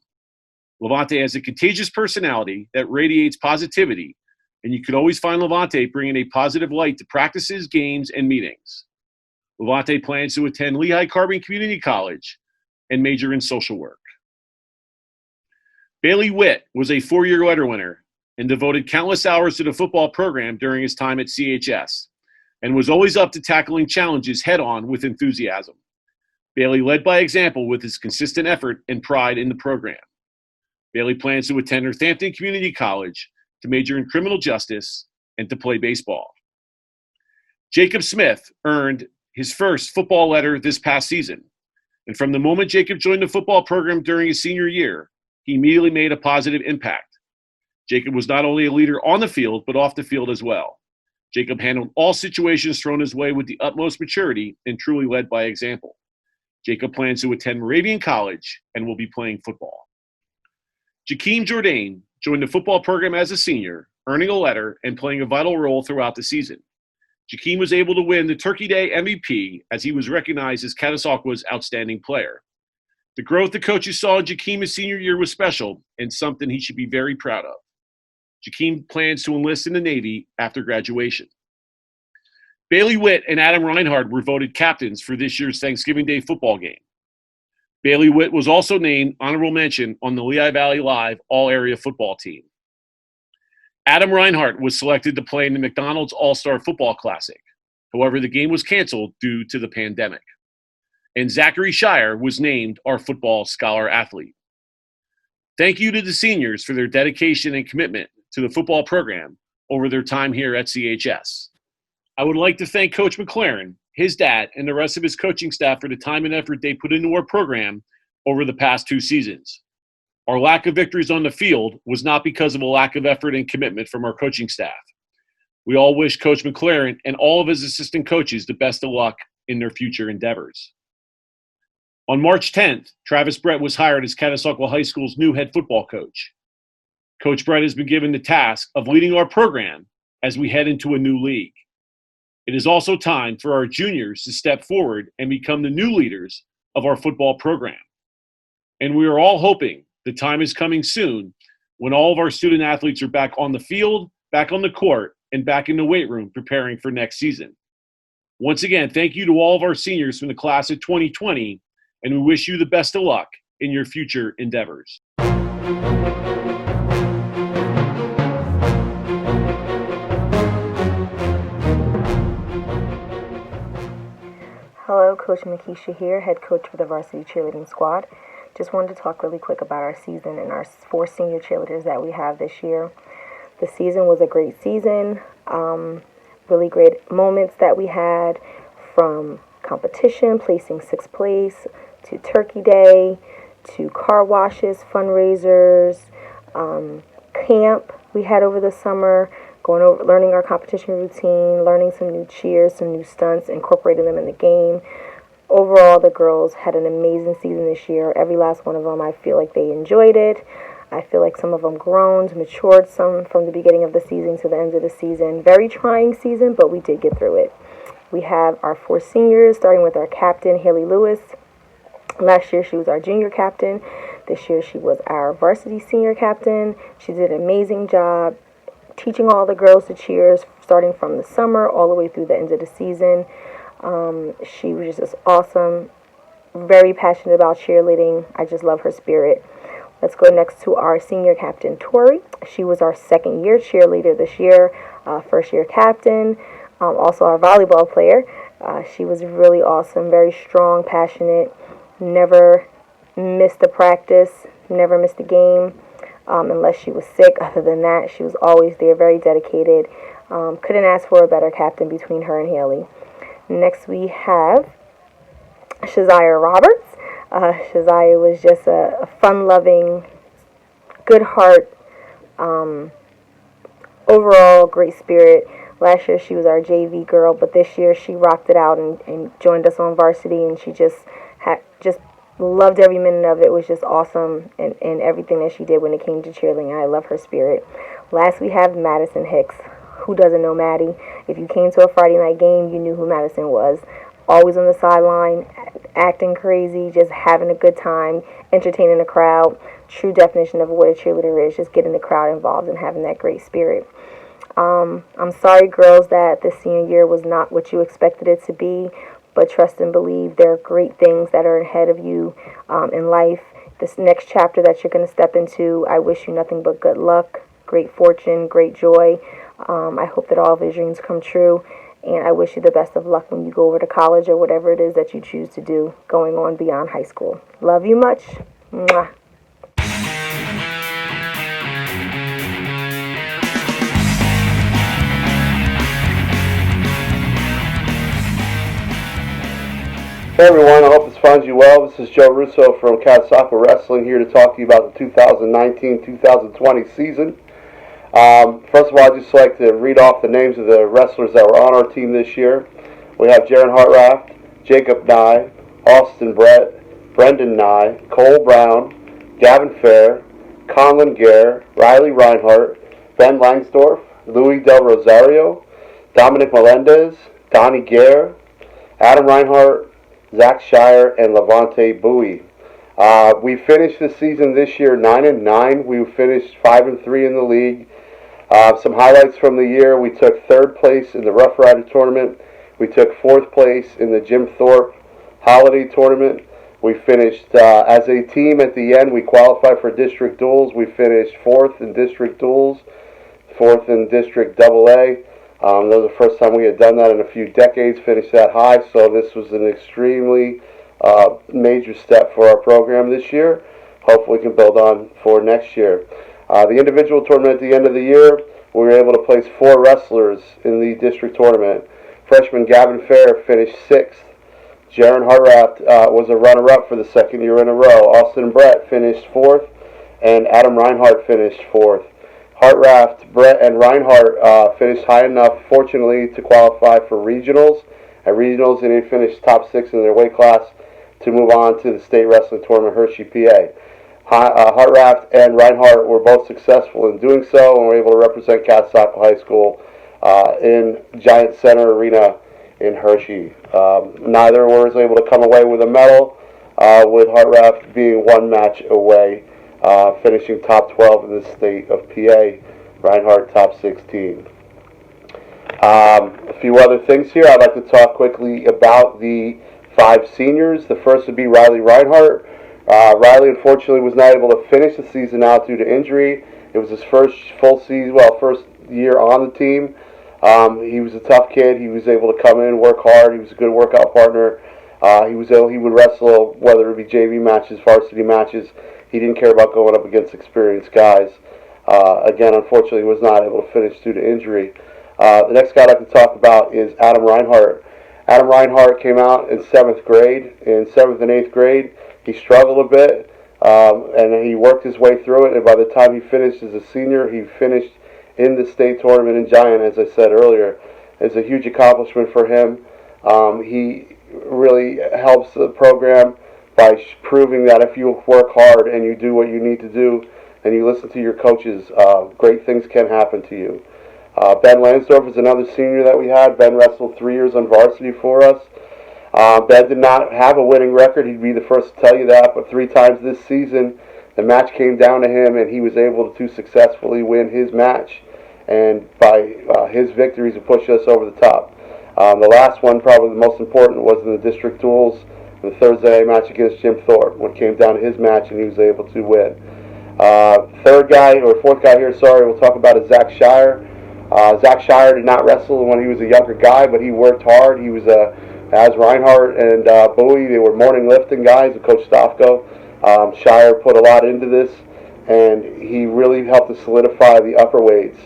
Levante has a contagious personality that radiates positivity, and you could always find Levante bringing a positive light to practices, games, and meetings. Levante plans to attend Lehigh Carbon Community College and major in social work. Bailey Witt was a 4-year letter winner and devoted countless hours to the football program during his time at CHS, and was always up to tackling challenges head-on with enthusiasm. Bailey led by example with his consistent effort and pride in the program. Bailey plans to attend Northampton Community College to major in criminal justice and to play baseball. Jacob Smith earned his first football letter this past season, and from the moment Jacob joined the football program during his senior year, he immediately made a positive impact. Jacob was not only a leader on the field, but off the field as well. Jacob handled all situations thrown his way with the utmost maturity and truly led by example. Jacob plans to attend Moravian College and will be playing football. Jakeem Jourdain joined the football program as a senior, earning a letter and playing a vital role throughout the season. Jakeem was able to win the Turkey Day MVP as he was recognized as Catasauqua's outstanding player. The growth the coaches saw in Jakeem's senior year was special and something he should be very proud of. Jakeem plans to enlist in the Navy after graduation. Bailey Witt and Adam Reinhardt were voted captains for this year's Thanksgiving Day football game. Bailey Witt was also named honorable mention on the Lehigh Valley Live all-area football team. Adam Reinhardt was selected to play in the McDonald's All-Star Football Classic. However, the game was canceled due to the pandemic. And Zachary Shire was named our football scholar athlete. Thank you to the seniors for their dedication and commitment to the football program over their time here at CHS. I would like to thank Coach McLaren, his dad, and the rest of his coaching staff for the time and effort they put into our program over the past 2 seasons. Our lack of victories on the field was not because of a lack of effort and commitment from our coaching staff. We all wish Coach McLaren and all of his assistant coaches the best of luck in their future endeavors. On March 10th, Travis Brett was hired as Catasauqua High School's new head football coach. Coach Brett has been given the task of leading our program as we head into a new league. It is also time for our juniors to step forward and become the new leaders of our football program. And we are all hoping the time is coming soon when all of our student athletes are back on the field, back on the court, and back in the weight room preparing for next season. Once again, thank you to all of our seniors from the class of 2020, and we wish you the best of luck in your future endeavors. Hello, Coach Makisha here, head coach for the varsity cheerleading squad. Just wanted to talk really quick about our season and our 4 senior cheerleaders that we have this year. The season was a great season, really great moments that we had, from competition, placing 6th place, to Turkey Day, to car washes, fundraisers, camp we had over the summer, going over, learning our competition routine, learning some new cheers, some new stunts, incorporating them in the game. Overall, the girls had an amazing season this year. Every last one of them, I feel like they enjoyed it. I feel like some of them grown, matured some from the beginning of the season to the end of the season. Very trying season, but we did get through it. We have our 4 seniors, starting with our captain, Haley Lewis. Last year, she was our junior captain. This year, she was our varsity senior captain. She did an amazing job teaching all the girls to cheers, starting from the summer all the way through the end of the season. She was just awesome, very passionate about cheerleading. I just love her spirit. Let's go next to our senior captain, Tori. She was our second year cheerleader this year, first year captain, also our volleyball player. She was really awesome, very strong, passionate, never missed a practice, never missed a game unless she was sick. Other than that, she was always there, very dedicated. Couldn't ask for a better captain between her and Haley. Next we have Shaziah Roberts. Shaziah was just a fun-loving, good heart, overall great spirit. Last year she was our JV girl, but this year she rocked it out and joined us on varsity, and she just loved every minute of it. It was just awesome, and everything that she did when it came to cheerleading. I love her spirit. Last we have Madison Hicks. Who doesn't know Maddie? If you came to a Friday night game, you knew who Madison was. Always on the sideline, acting crazy, just having a good time, entertaining the crowd. True definition of what a cheerleader is, just getting the crowd involved and having that great spirit. I'm sorry, girls, that this senior year was not what you expected it to be, but trust and believe there are great things that are ahead of you in life. This next chapter that you're going to step into, I wish you nothing but good luck, great fortune, great joy. I hope that all of your dreams come true. And I wish you the best of luck when you go over to college or whatever it is that you choose to do going on beyond high school. Love you much. Mwah. Hey everyone, I hope this finds you well. This is Joe Russo from Catasauqua Wrestling here to talk to you about the 2019-2020 season. First of all, I'd just like to read off the names of the wrestlers that were on our team this year. We have Jaron Hartraft, Jacob Nye, Austin Brett, Brendan Nye, Cole Brown, Gavin Fair, Conlon Gare, Riley Reinhart, Ben Langsdorf, Louis Del Rosario, Dominic Melendez, Donnie Gare, Adam Reinhart, Zach Shire, and Levante Bowie. We finished the season this year 9-9. We finished 5-3 in the league. Some highlights from the year: we took 3rd place in the Rough Rider tournament. We took 4th place in the Jim Thorpe Holiday tournament. We finished as a team at the end. We qualified for district duels. We finished 4th in district duels, 4th in district AA. That was the first time we had done that in a few decades, finished that high. So this was an extremely major step for our program this year. Hopefully we can build on for next year. The individual tournament at the end of the year, we were able to place 4 wrestlers in the district tournament. Freshman Gavin Fair finished 6th. Jaron Hartraft was a runner-up for the 2nd year in a row. Austin Brett finished 4th, and Adam Reinhart finished 4th. Hartraft, Brett, and Reinhart finished high enough, fortunately, to qualify for regionals. At regionals, they didn't finish top 6 in their weight class to move on to the state wrestling tournament, Hershey, PA. Hartraft and Reinhart were both successful in doing so and were able to represent Catasauqua High School in Giant Center Arena in Hershey. Neither was able to come away with a medal, with Hartraft being 1 match away, finishing top 12 in the state of PA, Reinhart top 16. A few other things here. I'd like to talk quickly about the 5 seniors. The first would be Riley Reinhart. Riley, unfortunately, was not able to finish the season out due to injury. It was his first full season, first year on the team. He was a tough kid. He was able to come in, work hard. He was a good workout partner. He would wrestle, whether it be JV matches, varsity matches. He didn't care about going up against experienced guys. Again, unfortunately, was not able to finish due to injury. The next guy I'd like to talk about is Adam Reinhart. Adam Reinhart came out in 7th grade. In 7th and 8th grade, he struggled a bit, and he worked his way through it, and by the time he finished as a senior, he finished in the state tournament in Giant, as I said earlier. It's a huge accomplishment for him. He really helps the program by proving that if you work hard and you do what you need to do and you listen to your coaches, great things can happen to you. Ben Lansdorf is another senior that we had. Ben wrestled 3 years on varsity for us. Ben did not have a winning record. He'd be the first to tell you that, but 3 times this season, the match came down to him, and he was able to successfully win his match. And by his victories, it pushed us over the top. The last one, probably the most important, was in the district duels, the Thursday match against Jim Thorpe, when it came down to his match, and he was able to win. Fourth guy here, we'll talk about is Zach Shire. Zach Shire did not wrestle when he was a younger guy, but he worked hard. He was as Reinhardt and Bowie, they were morning lifting guys with Coach Stofko. Shire put a lot into this, and he really helped to solidify the upper weights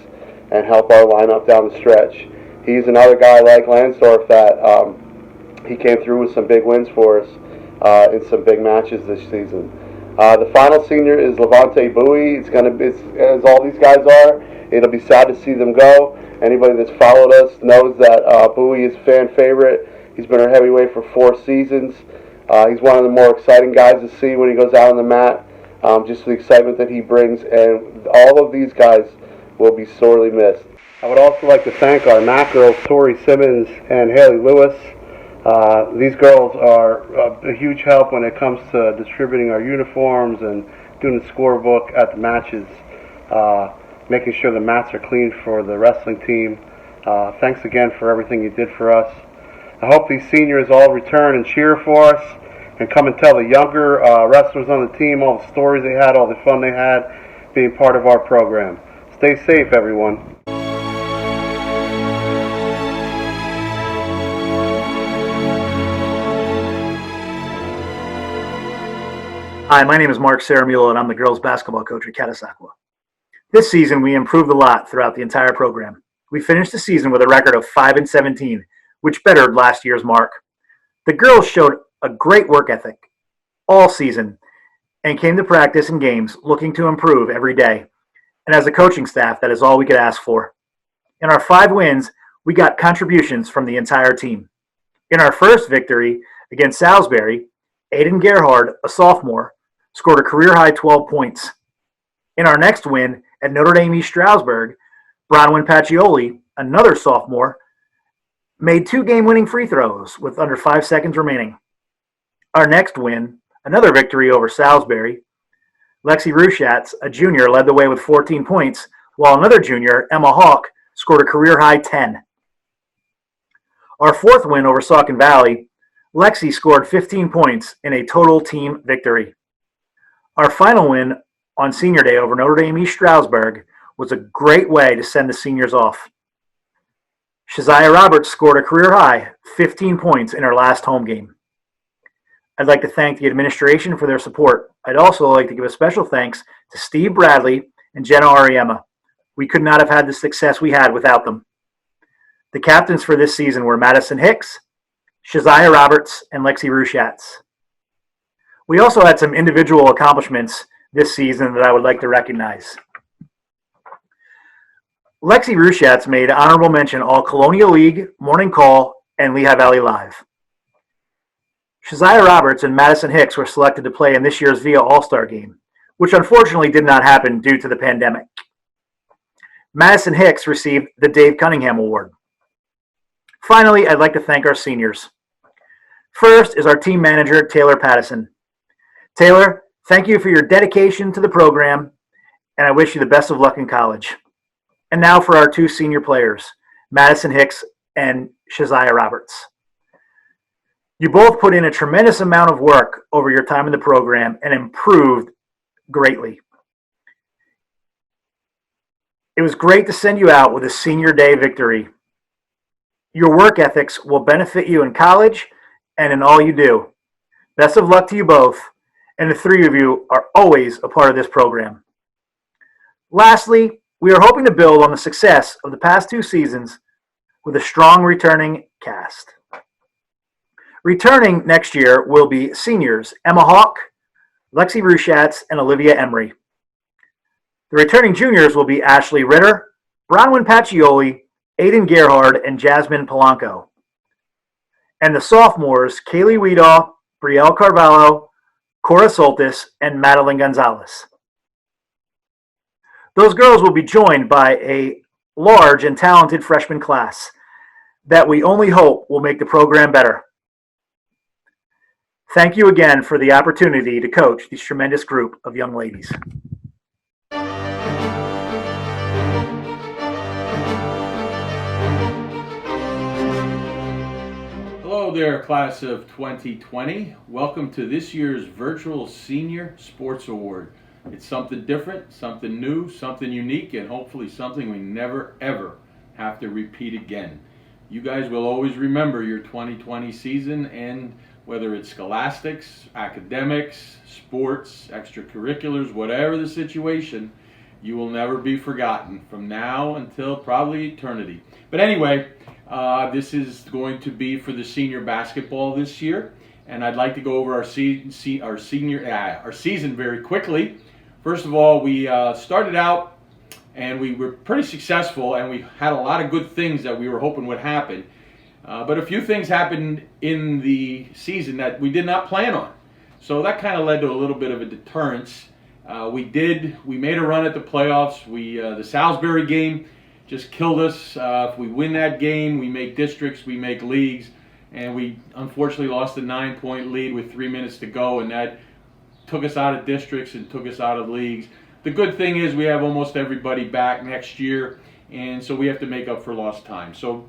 and help our lineup down the stretch. He's another guy like Lansdorf that he came through with some big wins for us in some big matches this season. The final senior is Levante Bowie. It's as all these guys are. It'll be sad to see them go. Anybody that's followed us knows that Bowie is fan favorite. He's been our heavyweight for 4 seasons. He's one of the more exciting guys to see when he goes out on the mat. Just the excitement that he brings, and all of these guys will be sorely missed. I would also like to thank our MAC girls, Tori Simmons and Haley Lewis. These girls are a huge help when it comes to distributing our uniforms and doing the scorebook at the matches, making sure the mats are clean for the wrestling team. Thanks again for everything you did for us. I hope these seniors all return and cheer for us and come and tell the younger wrestlers on the team all the stories they had, all the fun they had being part of our program. Stay safe, everyone. Hi, my name is Mark Saramula, and I'm the girls basketball coach at Catasauqua. This season, we improved a lot throughout the entire program. We finished the season with a record of 5-17, which bettered last year's mark. The girls showed a great work ethic all season and came to practice and games looking to improve every day. And as a coaching staff, that is all we could ask for. In our 5 wins, we got contributions from the entire team. In our first victory against Salisbury, Aiden Gerhard, a sophomore, scored a career-high 12 points. In our next win at Notre Dame East Stroudsburg, Bronwyn Pacioli, another sophomore, made 2 game-winning free throws with under 5 seconds remaining. Our next win, another victory over Salisbury, Lexi Ruschatz, a junior, led the way with 14 points, while another junior, Emma Hawk, scored a career-high 10. Our fourth win over Saucon Valley, Lexi scored 15 points in a total team victory. Our final win on Senior Day over Notre Dame East Stroudsburg was a great way to send the seniors off. Shaziah Roberts scored a career-high 15 points in her last home game. I'd like to thank the administration for their support. I'd also like to give a special thanks to Steve Bradley and Jenna Ariema. We could not have had the success we had without them. The captains for this season were Madison Hicks, Shaziah Roberts, and Lexi Ruschatz. We also had some individual accomplishments this season that I would like to recognize. Lexi Ruschatz made honorable mention All Colonial League, Morning Call, and Lehigh Valley Live. Shaziah Roberts and Madison Hicks were selected to play in this year's VIA All-Star Game, which unfortunately did not happen due to the pandemic. Madison Hicks received the Dave Cunningham Award. Finally, I'd like to thank our seniors. First is our team manager, Taylor Pattison. Taylor, thank you for your dedication to the program, and I wish you the best of luck in college. And now for our 2 senior players, Madison Hicks and Shaziah Roberts. You both put in a tremendous amount of work over your time in the program and improved greatly. It was great to send you out with a senior day victory. Your work ethics will benefit you in college and in all you do. Best of luck to you both, and the 3 of you are always a part of this program. Lastly, we are hoping to build on the success of the past 2 seasons with a strong returning cast. Returning next year will be seniors Emma Hawk, Lexi Ruschatz, and Olivia Emery. The returning juniors will be Ashley Ritter, Bronwyn Pacioli, Aiden Gerhard, and Jasmine Polanco. And the sophomores, Kaylee Weedaw, Brielle Carvalho, Cora Soltis, and Madeline Gonzalez. Those girls will be joined by a large and talented freshman class that we only hope will make the program better. Thank you again for the opportunity to coach this tremendous group of young ladies. Hello there, class of 2020. Welcome to this year's virtual Senior Sports Award. It's something different, something new, something unique, and hopefully something we never ever have to repeat again. You guys will always remember your 2020 season, and whether it's scholastics, academics, sports, extracurriculars, whatever the situation, you will never be forgotten from now until probably eternity. But anyway, this is going to be for the senior basketball this year, and I'd like to go over our season very quickly. First of all, we started out and we were pretty successful, and we had a lot of good things that we were hoping would happen. But a few things happened in the season that we did not plan on. So that kind of led to a little bit of a deterrence. We made a run at the playoffs. The Salisbury game just killed us. If we win that game, we make districts, we make leagues, and we unfortunately lost a 9-point lead with 3 minutes to go, and that took us out of districts and took us out of leagues. The good thing is we have almost everybody back next year, and so we have to make up for lost time. So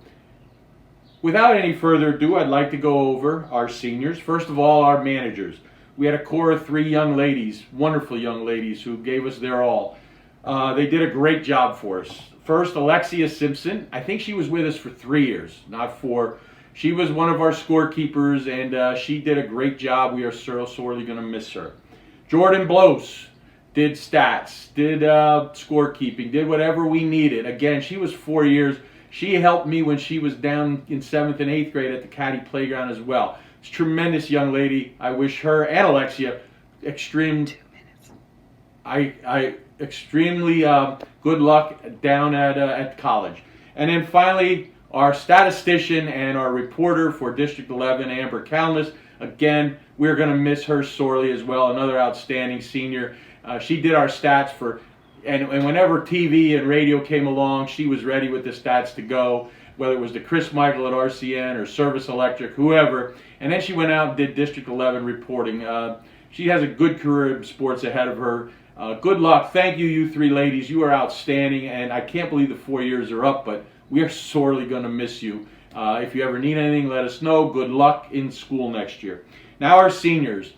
without any further ado, I'd like to go over our seniors. First of all, our managers. We had a core of 3 young ladies, wonderful young ladies, who gave us their all. They did a great job for us. First, Alexia Simpson. I think she was with us for 3 years, not 4. She was one of our scorekeepers, and she did a great job. We are sorely going to miss her. Jordan Blos did stats, did scorekeeping, did whatever we needed. Again, she was 4 years. She helped me when she was down in 7th and 8th grade at the Caddy Playground as well. She's a tremendous young lady. I wish her and Alexia extremely good luck down at college. And then finally, our statistician and our reporter for District 11, Amber Calmus. Again, we're going to miss her sorely as well. Another outstanding senior. She did our stats and whenever TV and radio came along, she was ready with the stats to go, whether it was to Chris Michael at RCN or Service Electric, whoever. And then she went out and did District 11 reporting. She has a good career in sports ahead of her. Good luck. Thank you, you 3 ladies. You are outstanding, and I can't believe the 4 years are up, but we are sorely going to miss you. If you ever need anything, let us know. Good luck in school next year. Now our seniors.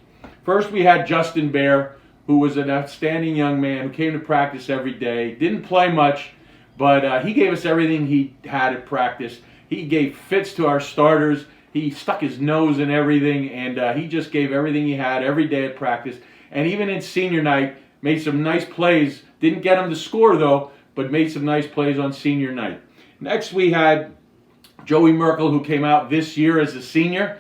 First, we had Justin Bear, who was an outstanding young man who came to practice every day. Didn't play much, but he gave us everything he had at practice. He gave fits to our starters. He stuck his nose in everything, and he just gave everything he had every day at practice. And even in senior night, made some nice plays. Didn't get him to score, though, but made some nice plays on senior night. Next, we had Joey Merkel, who came out this year as a senior.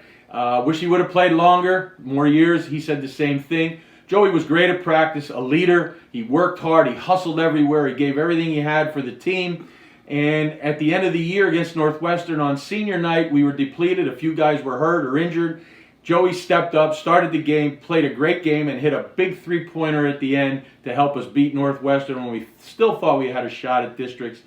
Wish he would have played longer, more years. He said the same thing. Joey was great at practice, a leader. He worked hard. He hustled everywhere. He gave everything he had for the team. And at the end of the year against Northwestern on senior night, we were depleted. A few guys were hurt or injured. Joey stepped up, started the game, played a great game, and hit a big 3-pointer at the end to help us beat Northwestern when we still thought we had a shot at districts.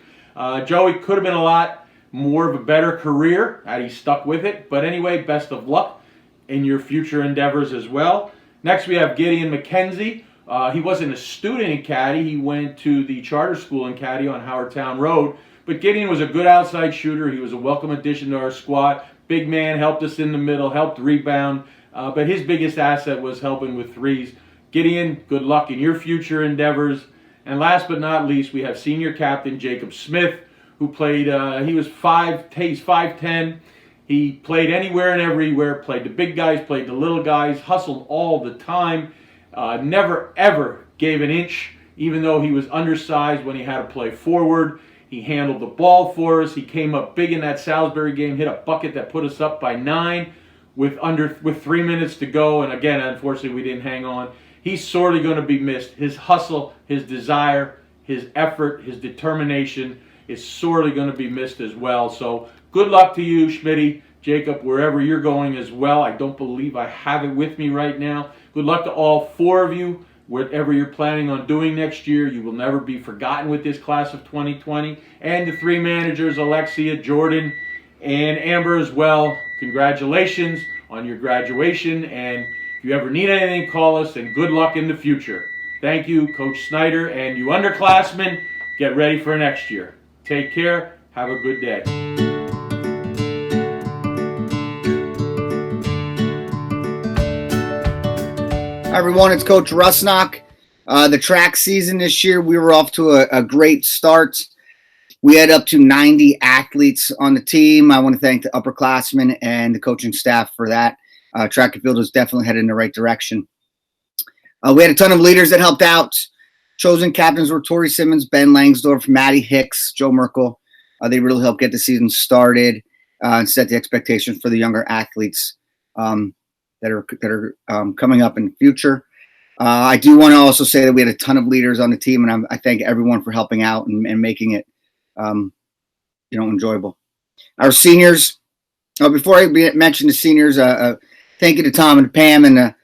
Joey could have been a lot more of a better career had he stuck with it. But anyway, best of luck in your future endeavors as well. Next, we have Gideon McKenzie. He wasn't a student in Caddy. He went to the charter school in Caddy on Howardtown Road. But Gideon was a good outside shooter. He was a welcome addition to our squad. Big man, helped us in the middle, helped rebound. But his biggest asset was helping with threes. Gideon, good luck in your future endeavors. And last but not least, we have senior captain Jacob Smith, who played, he's 5'10". He played anywhere and everywhere, played the big guys, played the little guys, hustled all the time. Never, ever gave an inch, even though he was undersized when he had to play forward. He handled the ball for us. He came up big in that Salisbury game, hit a bucket that put us up by 9 with 3 minutes to go. And again, unfortunately, we didn't hang on. He's sorely going to be missed. His hustle, his desire, his effort, his determination is sorely going to be missed as well. So good luck to you, Schmitty, Jacob, wherever you're going as well. I don't believe I have it with me right now. Good luck to all 4 of you. whatever you're planning on doing next year. You will never be forgotten with this class of 2020. And the three managers, Alexia, Jordan, and Amber as well. Congratulations on your graduation. And if you ever need anything, call us, and good luck in the future. Thank you, Coach Snyder, and you underclassmen, get ready for next year. Take care. Have a good day. Hi everyone, it's Coach Rusnock. The track season this year, we were off to a great start. We had up to 90 athletes on the team. I want to thank the upperclassmen and the coaching staff for that. Track and field was definitely headed in the right direction. We had a ton of leaders that helped out. Chosen captains were Tori Simmons, Ben Langsdorf, Maddie Hicks, Joe Merkel. They really helped get the season started and set the expectations for the younger athletes that are coming up in the future. I do want to also say that we had a ton of leaders on the team, and I thank everyone for helping out and making it, enjoyable. Our seniors. Before I mention the seniors, thank you to Tom and Pam and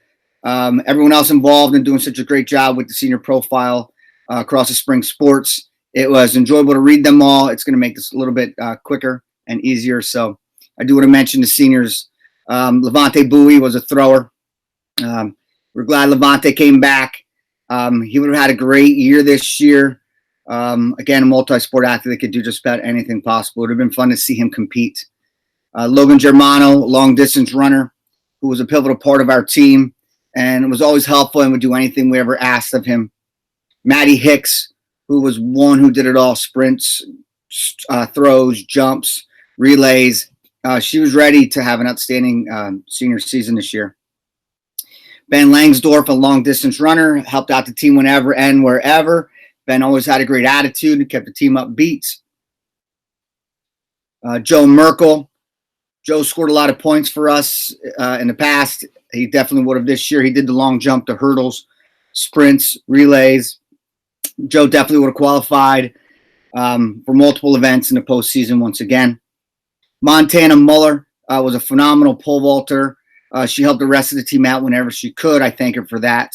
everyone else involved in doing such a great job with the senior profile across the spring sports. It was enjoyable to read them all. It's going to make this a little bit quicker and easier. So I do want to mention the seniors. Levante Bowie was a thrower. We're glad Levante came back. He would have had a great year this year. Again, a multi-sport athlete that could do just about anything possible. It would have been fun to see him compete. Logan Germano, long-distance runner, who was a pivotal part of our team and was always helpful and would do anything we ever asked of him. Maddie Hicks, who was one who did it all, sprints, throws, jumps, relays. She was ready to have an outstanding senior season this year. Ben Langsdorf, a long-distance runner, helped out the team whenever and wherever. Ben always had a great attitude and kept the team upbeat. Joe Merkel. Joe scored a lot of points for us in the past. He definitely would have this year. He did the long jump, the hurdles, sprints, relays. Joe definitely would have qualified for multiple events in the postseason once again. Montana Muller was a phenomenal pole vaulter. She helped the rest of the team out whenever she could. I thank her for that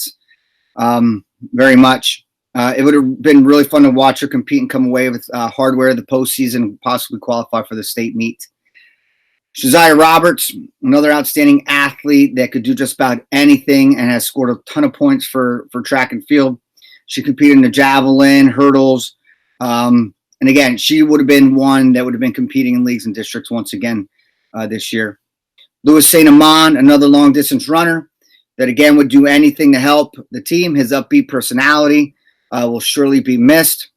very much. It would have been really fun to watch her compete and come away with hardware the postseason and possibly qualify for the state meet. Shazia Roberts, another outstanding athlete that could do just about anything and has scored a ton of points for track and field. She competed in the javelin, hurdles, and again, she would have been one that would have been competing in leagues and districts once again this year. Louis St. Amand, another long-distance runner that, again, would do anything to help the team. His upbeat personality will surely be missed.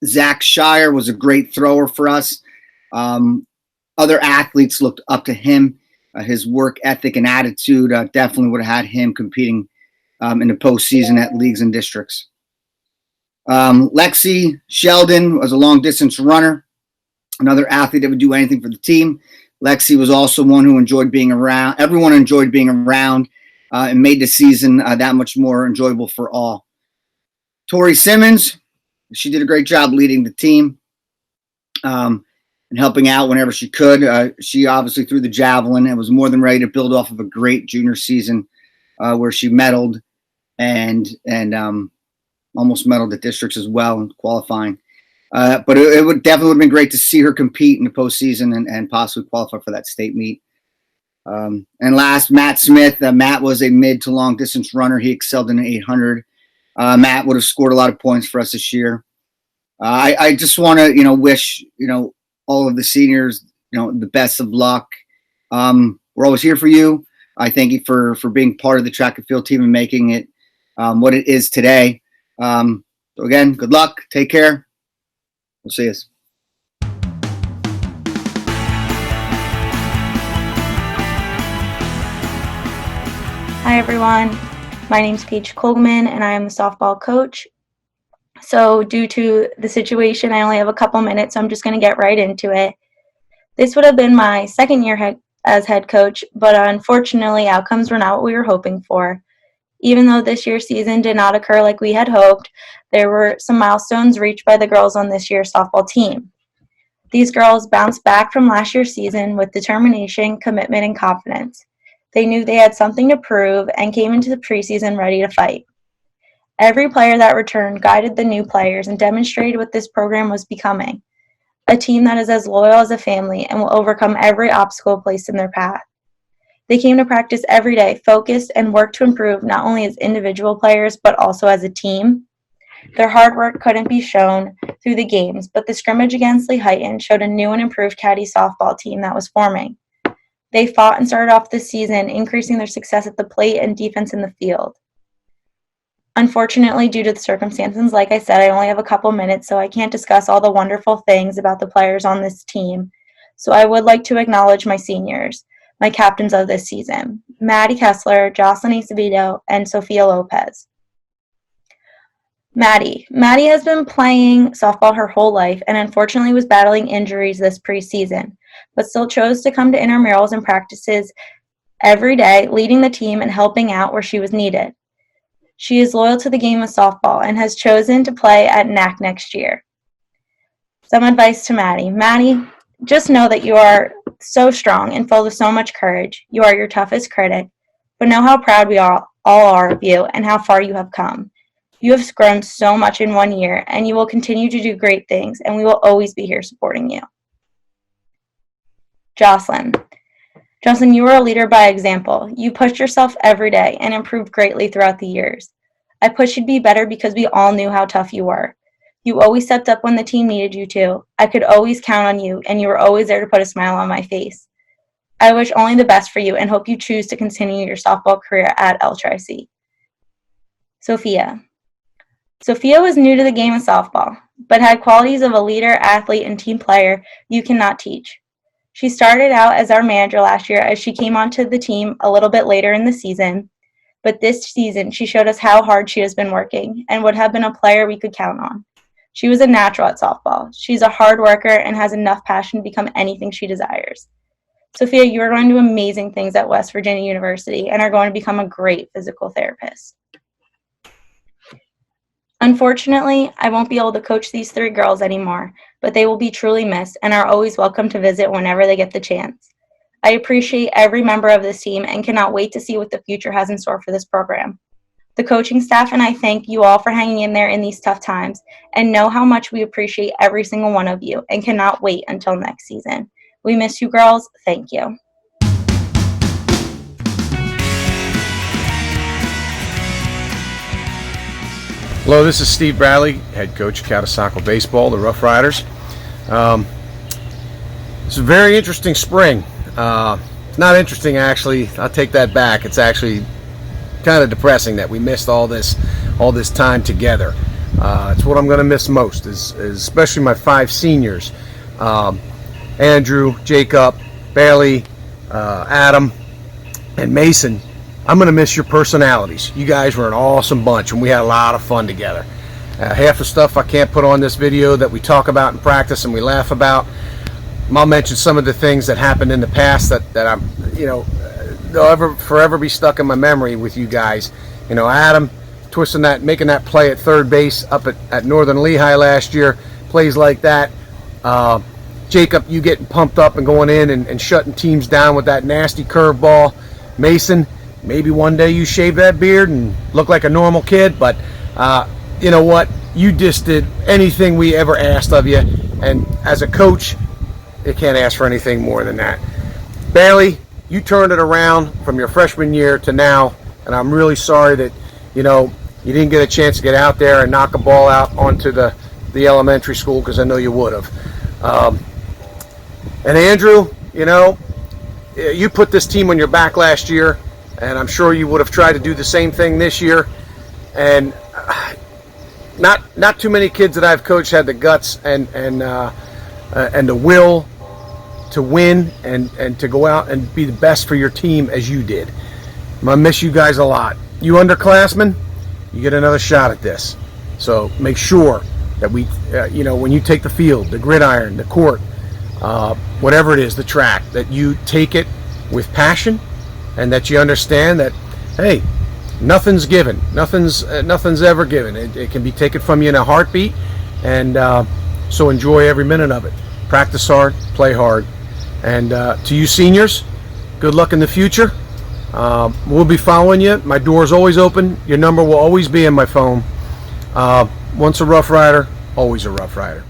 Zach Shire was a great thrower for us. Other athletes looked up to him. His work ethic and attitude definitely would have had him competing in the postseason at leagues and districts. Lexi Sheldon was a long-distance runner, another athlete that would do anything for the team. Lexi was also one who enjoyed being around. Everyone enjoyed being around and made the season that much more enjoyable for all. Tori Simmons, she did a great job leading the team and helping out whenever she could. She obviously threw the javelin and was more than ready to build off of a great junior season where she medaled and almost medaled at districts as well in qualifying. But it would definitely have been great to see her compete in the postseason and possibly qualify for that state meet. And last, Matt Smith. Matt was a mid to long distance runner. He excelled in the 800. Matt would have scored a lot of points for us this year. I just want to, wish, all of the seniors, the best of luck. We're always here for you. I thank you for being part of the track and field team and making it what it is today. So again, good luck. Take care. We'll see you. Hi everyone, my name's Paige Kolgman and I am the softball coach. So due to the situation, I only have a couple minutes, so I'm just going to get right into it. This would have been my second year as head coach, but unfortunately outcomes were not what we were hoping for. Even though this year's season did not occur like we had hoped, there were some milestones reached by the girls on this year's softball team. These girls bounced back from last year's season with determination, commitment, and confidence. They knew they had something to prove and came into the preseason ready to fight. Every player that returned guided the new players and demonstrated what this program was becoming, a team that is as loyal as a family and will overcome every obstacle placed in their path. They came to practice every day, focused, and worked to improve not only as individual players, but also as a team. Their hard work couldn't be shown through the games, but the scrimmage against Lehighton showed a new and improved Caddy softball team that was forming. They fought and started off this season, increasing their success at the plate and defense in the field. Unfortunately, due to the circumstances, like I said, I only have a couple minutes, so I can't discuss all the wonderful things about the players on this team. So I would like to acknowledge my seniors, my captains of this season, Maddie Kessler, Jocelyn Acevedo, and Sophia Lopez. Maddie has been playing softball her whole life and unfortunately was battling injuries this preseason, but still chose to come to intramurals and practices every day, leading the team and helping out where she was needed. She is loyal to the game of softball and has chosen to play at NAC next year. Some advice to Maddie. Maddie, just know that you are so strong and full of so much courage. You are your toughest critic, but know how proud we all are of you and how far you have come. You have grown so much in 1 year, and you will continue to do great things, and we will always be here supporting you. Jocelyn, you are a leader by example. You pushed yourself every day and improved greatly throughout the years. I pushed you to be better because we all knew how tough you were. You always stepped up when the team needed you to. I could always count on you, and you were always there to put a smile on my face. I wish only the best for you and hope you choose to continue your softball career at LTRC. Sophia was new to the game of softball, but had qualities of a leader, athlete, and team player you cannot teach. She started out as our manager last year as she came onto the team a little bit later in the season, but this season she showed us how hard she has been working and would have been a player we could count on. She was a natural at softball. She's a hard worker and has enough passion to become anything she desires. Sophia, you are going to do amazing things at West Virginia University and are going to become a great physical therapist. Unfortunately, I won't be able to coach these 3 girls anymore, but they will be truly missed and are always welcome to visit whenever they get the chance. I appreciate every member of this team and cannot wait to see what the future has in store for this program. The coaching staff and I thank you all for hanging in there in these tough times and know how much we appreciate every single one of you and cannot wait until next season. We miss you, girls. Thank you. Hello, this is Steve Bradley, head coach of Catasauqua Baseball, the Rough Riders. It's a very interesting spring. Not interesting, actually. I'll take that back. It's actually kind of depressing that we missed all this time together. It's what I'm going to miss most, is especially my 5 seniors. Andrew, Jacob, Bailey, Adam, and Mason. I'm going to miss your personalities. You guys were an awesome bunch, and we had a lot of fun together. Half the stuff I can't put on this video that we talk about in practice and we laugh about. I'll mention some of the things that happened in the past that I'm, they'll forever be stuck in my memory with you guys. Adam making that play at third base up at Northern Lehigh last year, plays like that. Jacob, you getting pumped up and going in and shutting teams down with that nasty curveball. Mason, maybe one day you shave that beard and look like a normal kid, but you know what? You just did anything we ever asked of you, and as a coach, you can't ask for anything more than that. Bailey, you turned it around from your freshman year to now, and I'm really sorry that you didn't get a chance to get out there and knock a ball out onto the elementary school, because I know you would have. And Andrew, you put this team on your back last year, and I'm sure you would have tried to do the same thing this year. And not too many kids that I've coached had the guts and the will to win and to go out and be the best for your team as you did. I'm gonna miss you guys a lot. You underclassmen, you get another shot at this. So make sure that we, when you take the field, the gridiron, the court, whatever it is, the track, that you take it with passion, and that you understand that, hey, nothing's given, nothing's ever given. It can be taken from you in a heartbeat, and so enjoy every minute of it. Practice hard, play hard, and to you seniors, good luck in the future. We'll be following you. My door is always open. Your number will always be in my phone. Once a Rough Rider, always a Rough Rider.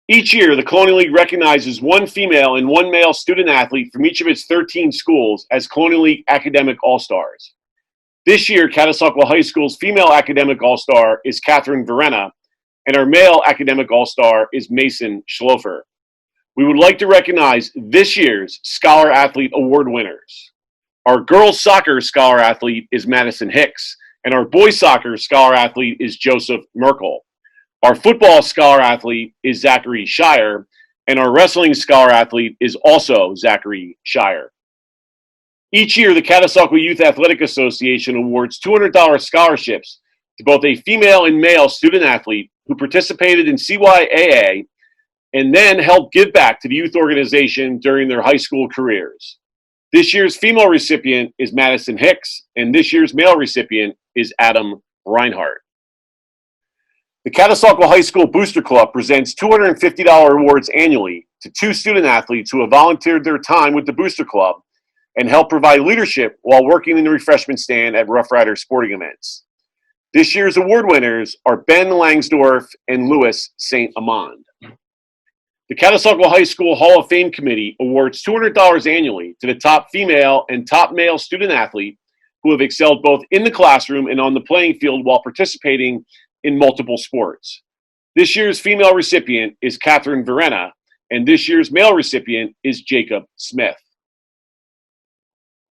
Each year, the Colonial League recognizes one female and one male student athlete from each of its 13 schools as Colonial League Academic All-Stars. This year, Catasauqua High School's female academic all-star is Catherine Verena, and our male academic all-star is Mason Schlofer. We would like to recognize this year's Scholar Athlete Award winners. Our girls soccer scholar athlete is Madison Hicks, and our boys soccer scholar athlete is Joseph Merkel. Our football scholar athlete is Zachary Shire, and our wrestling scholar athlete is also Zachary Shire. Each year, the Catasauqua Youth Athletic Association awards $200 scholarships to both a female and male student athlete who participated in CYAA and then helped give back to the youth organization during their high school careers. This year's female recipient is Madison Hicks, and this year's male recipient is Adam Reinhardt. The Catasauqua High School Booster Club presents $250 awards annually to 2 student athletes who have volunteered their time with the Booster Club and help provide leadership while working in the refreshment stand at Rough Rider sporting events. This year's award winners are Ben Langsdorff and Louis St. Amand. The Catasauqua High School Hall of Fame Committee awards $200 annually to the top female and top male student athlete who have excelled both in the classroom and on the playing field while participating in multiple sports. This year's female recipient is Catherine Verena, and this year's male recipient is Jacob Smith.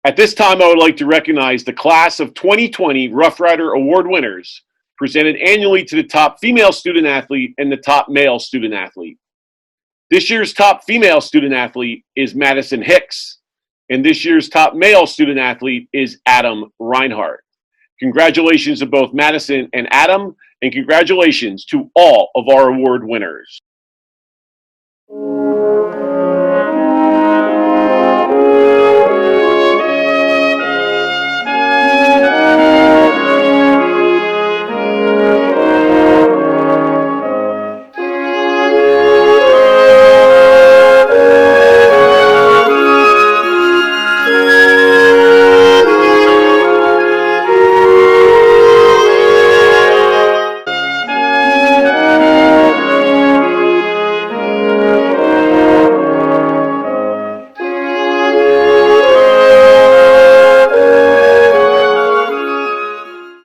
At this time, I would like to recognize the class of 2020 Rough Rider Award winners, presented annually to the top female student athlete and the top male student athlete. This year's top female student athlete is Madison Hicks, and this year's top male student athlete is Adam Reinhardt. Congratulations to both Madison and Adam, and congratulations to all of our award winners.